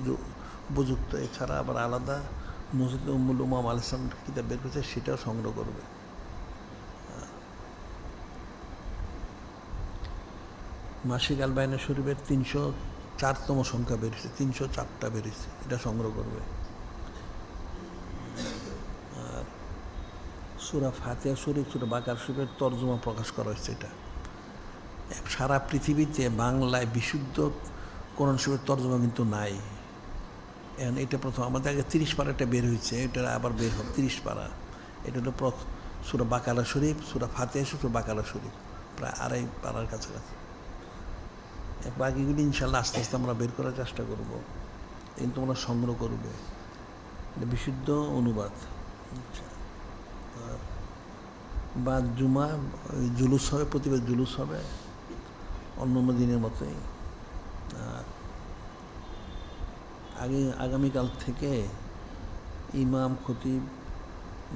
উপযুক্ত। এছাড়া আবার আলাদা মসজিদ উম্মুল উমাম আলাইহিস সালাম কিতাব বের করেছে, সেটাও সংগ্রহ করবে। মাসিক আল বায়না শরীফের 304তম সংখ্যা বেরিয়েছে, 304টা বেরিয়েছে, এটা সংগ্রহ করবে। আর সূরা ফাতিহা শরীফ, সূরা বাকারা শরীফের তরজমা প্রকাশ করা হয়েছে। এটা সারা পৃথিবীতে বাংলায় বিশুদ্ধ কোরআন শরীফের তরজমা কিন্তু নাই। এখন এটা প্রথম, আমাদের আগে 30 পারাটা বের হয়েছে, এটা আবার বের হবে 30 পারা। এটা হলো সূরা বাকারা শরীফ, সূরা ফাতিহা শরীফ, সূরা বাকারা শরীফ, প্রায় 2.5 পারার কাছাকাছি। বাকিগুলি ইনশাল্লাহ আস্তে আস্তে আমরা বের করার চেষ্টা করব, কিন্তু তোমরা সংগ্রহ করবে। এটা বিশুদ্ধ অনুবাদ। আর বা জুমা জুলুস হবে, প্রতিবার জুলুস হবে অন্য অন্য দিনের মতোই। আর আগামীকাল থেকে ইমাম, খতিব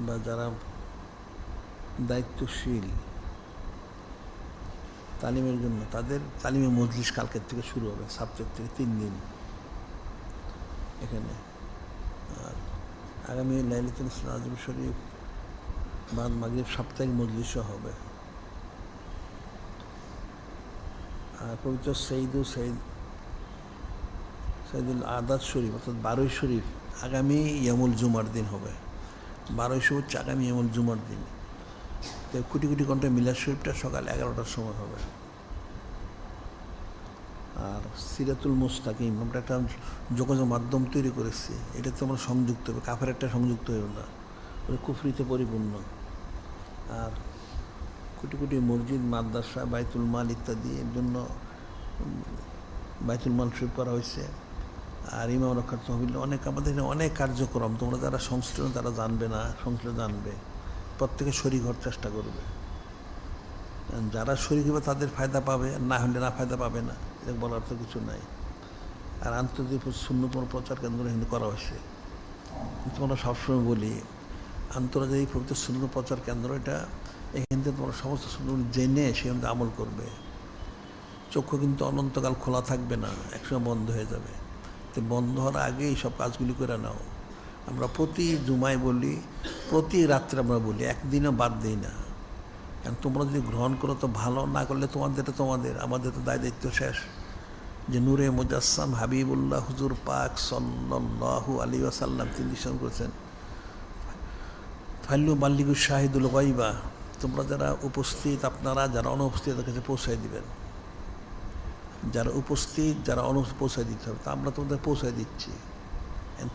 বা যারা দায়িত্বশীল তালিমের জন্য তাদের তালিমে মজলিস কালকের থেকে শুরু হবে, সাবজেক্ট থেকে 3 দিন এখানে। আর আগামী লাইলাতুল আজম শরীফ বাদ মাগরিব সাপ্তাহিক মজলিসও হবে। আর পবিত্র সঈদুল আদাত শরীফ অর্থাৎ 12 শরীফ আগামী ইয়ামুল জুমার দিন হবে। 12 হচ্ছে আগামী ইয়ামুল জুমার দিন। তো কোটি কোটি ঘন্টা মিলাদ শরীফটা সকাল 11টার সময় হবে। আর সিরাতুল মুস্তাকিম আমরা একটা যোগাযোগ মাধ্যম তৈরি করেছি, এটাতে আমরা সংযুক্ত হবে, কাফের একটা সংযুক্ত হইব না, ওটা কুফরিতে পরিপূর্ণ। আর কোটি কোটি মসজিদ, মাদ্রাসা, বাইতুল মাল ইত্যাদি এর জন্য বাইতুল মাল শরীফ করা হয়েছে। আর ইমাম রক্ষার্থ তহবিল অনেক আমাদের অনেক কার্যক্রম, তোমরা যারা সংশ্লিষ্ট তারা জানবে না, সংশ্লিষ্ট জানবে, প্রত্যেকে শরীক হওয়ার চেষ্টা করবে। যারা শরীক হবে তাদের ফায়দা পাবে, না হলে না ফায়দা পাবে না, এটা বলার তো কিছু নাই। আর আন্তর্জাতিক শূন্যতম প্রচার কেন্দ্র এখানে করা হয়েছে। তোমরা সবসময় বলি আন্তর্জাতিক পবিত্র শূন্য প্রচার কেন্দ্র, এটা এখান থেকে তোমরা সমস্ত শূন্য জেনে সেখান থেকে আমল করবে। চক্ষু কিন্তু অনন্তকাল খোলা থাকবে না, একসময় বন্ধ হয়ে যাবে। তো বন্ধ হওয়ার আগেই সব কাজগুলি করে নাও। আমরা প্রতি জুমায় বলি, প্রতি রাত্রে আমরা বলি, একদিনও বাদ দিই না। কারণ তোমরা যদি গ্রহণ করো তো ভালো, না করলে তোমাদেরটা তোমাদের, আমাদের তো দায়িত্ব শেষ। যে নূরে মুজাসসাম হাবিবুল্লাহ হুজুর পাক সাল্লাল্লাহু আলাইহি ওয়াসাল্লাম তিনি নির্দেশ করেছেন, ফাল্লু মাল্লিকু শাহিদুল গায়বা, তোমরা যারা উপস্থিত আপনারা যারা অনুপস্থিত তাদের কাছে পৌঁছায় দিবেন। যারা উপস্থিত যারা অনুপস্থিত পৌঁছায় দিতে হবে, তা আমরা তোমাদের পৌঁছায় দিচ্ছি।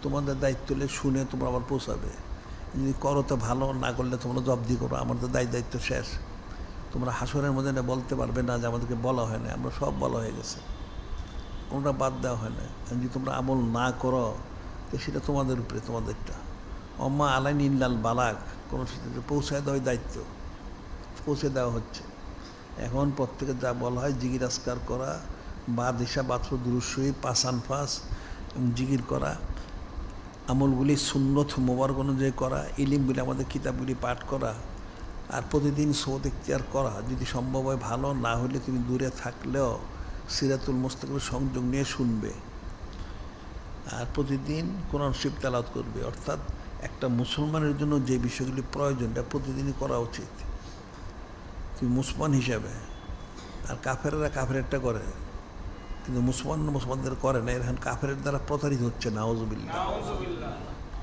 তোমাদের দায়িত্ব হলে শুনে তোমরা আবার পৌঁছাবে। যদি করো তো ভালো, না করলে তোমরা জব্দি করো, আমাদের দায়িত্ব শেষ। তোমরা হাসরের মধ্যে বলতে পারবে না যে আমাদেরকে বলা হয় না, আমরা সব বলা হয়ে গেছে, কোনোটা বাদ দেওয়া হয় না। যদি তোমরা আমল না করো তো সেটা তোমাদের উপরে, তোমাদেরটা অম্মা আলাইন ইল্লাল বালাক, কোনো পৌঁছায় দেওয়ার দায়িত্ব পৌঁছে দেওয়া হচ্ছে। এখন প্রত্যেকে যা বলা হয় জিকির আজকার করা, বা দিশা বাথর দুরূদ শরীফ, পাসান ফাঁস এবং জিকির করা, আমলগুলি সুন্নত মোবারক অনুযায়ী করা, ইলিমগুলি আমাদের কিতাবগুলি পাঠ করা, আর প্রতিদিন সৌদ ইখতিয়ার করা। যদি সম্ভব হয় ভালো, না হলে তুমি দূরে থাকলেও সিরাতুল মুস্তাকিমের সংযোগ নিয়ে শুনবে। আর প্রতিদিন কোরআন শরীফ তেলাওয়াত করবে। অর্থাৎ একটা মুসলমানের জন্য যে বিষয়গুলি প্রয়োজন এটা প্রতিদিনই করা উচিত তুমি মুসলমান হিসাবে। আর কাফেররা কাফেরটা করে, কিন্তু মুসলমানদের করে না। এখন কাফেরের দ্বারা প্রতারিত হচ্ছে, নাউজুবিল্লাহ।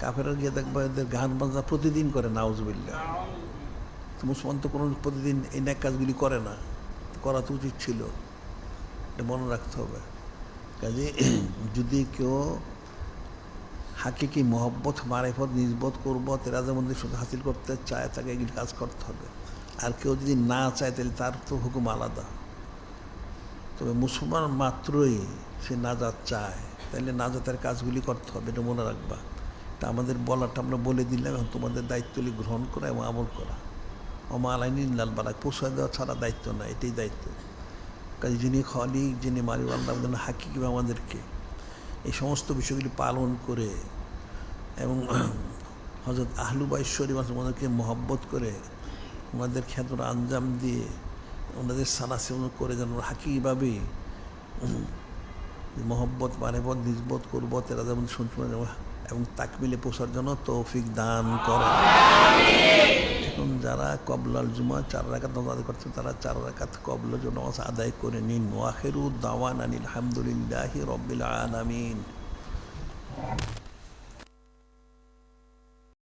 কাফেররা গিয়ে দেখবা এদের গান বাজনা প্রতিদিন করে, নাউজুবিল্লাহ। তো মুসলমান তো কোনো প্রতিদিন এই ন্যাক কাজগুলি করে না, করা তো উচিত ছিল, এটা মনে রাখতে হবে। কাজে যদি কেউ হাকিকি মহব্বত, মারিফত, নিজবত, কুরবত, রাজামন্দির সাথে হাসিল করতে চায়, তাকে এগুলি কাজ করতে হবে। আর কেউ যদি না চায় তাহলে তার তো হুকুম আলাদা। তবে মুসলমান মাত্রই সে নাজাত চায়, তাহলে নাজাতের কাজগুলি করতে হবে, এটা মনে রাখবা। তা আমাদের বলাটা আমরা বলে দিলাম, এখন তোমাদের দায়িত্বগুলি গ্রহণ করা এবং আমল করা। অমা আলাইনি লাল বালাক, পৌঁছায় দেওয়া ছাড়া দায়িত্ব না, এটাই দায়িত্ব। কাজে যিনি খালিক, যিনি মালিক আল্লাহ হাকিম, আমাদেরকে এই সমস্ত বিষয়গুলি পালন করে এবং হযরত আহলু বাইত শরীফ আমাদেরকে মহব্বত করে, ওনাদের খ্যাতর আঞ্জাম দিয়ে, ওনাদের সানাসেবন করে যেন হাকিভাবে মহব্বত, মারিফত, নিজবত, কুরবত, রাজামন সঞ্চয় এবং তাকমিলে পৌঁছার জন্য তৌফিক দান করে। এখন যারা কবলাল জুমা 4 রাকাত নামাজ আদায় করছে, তারা 4 রাকাত কবলা নামাজ আদায় করে নিন। ওয়া আখিরু দাওয়ানা আলহামদুলিল্লাহি রাব্বিল আলামিন।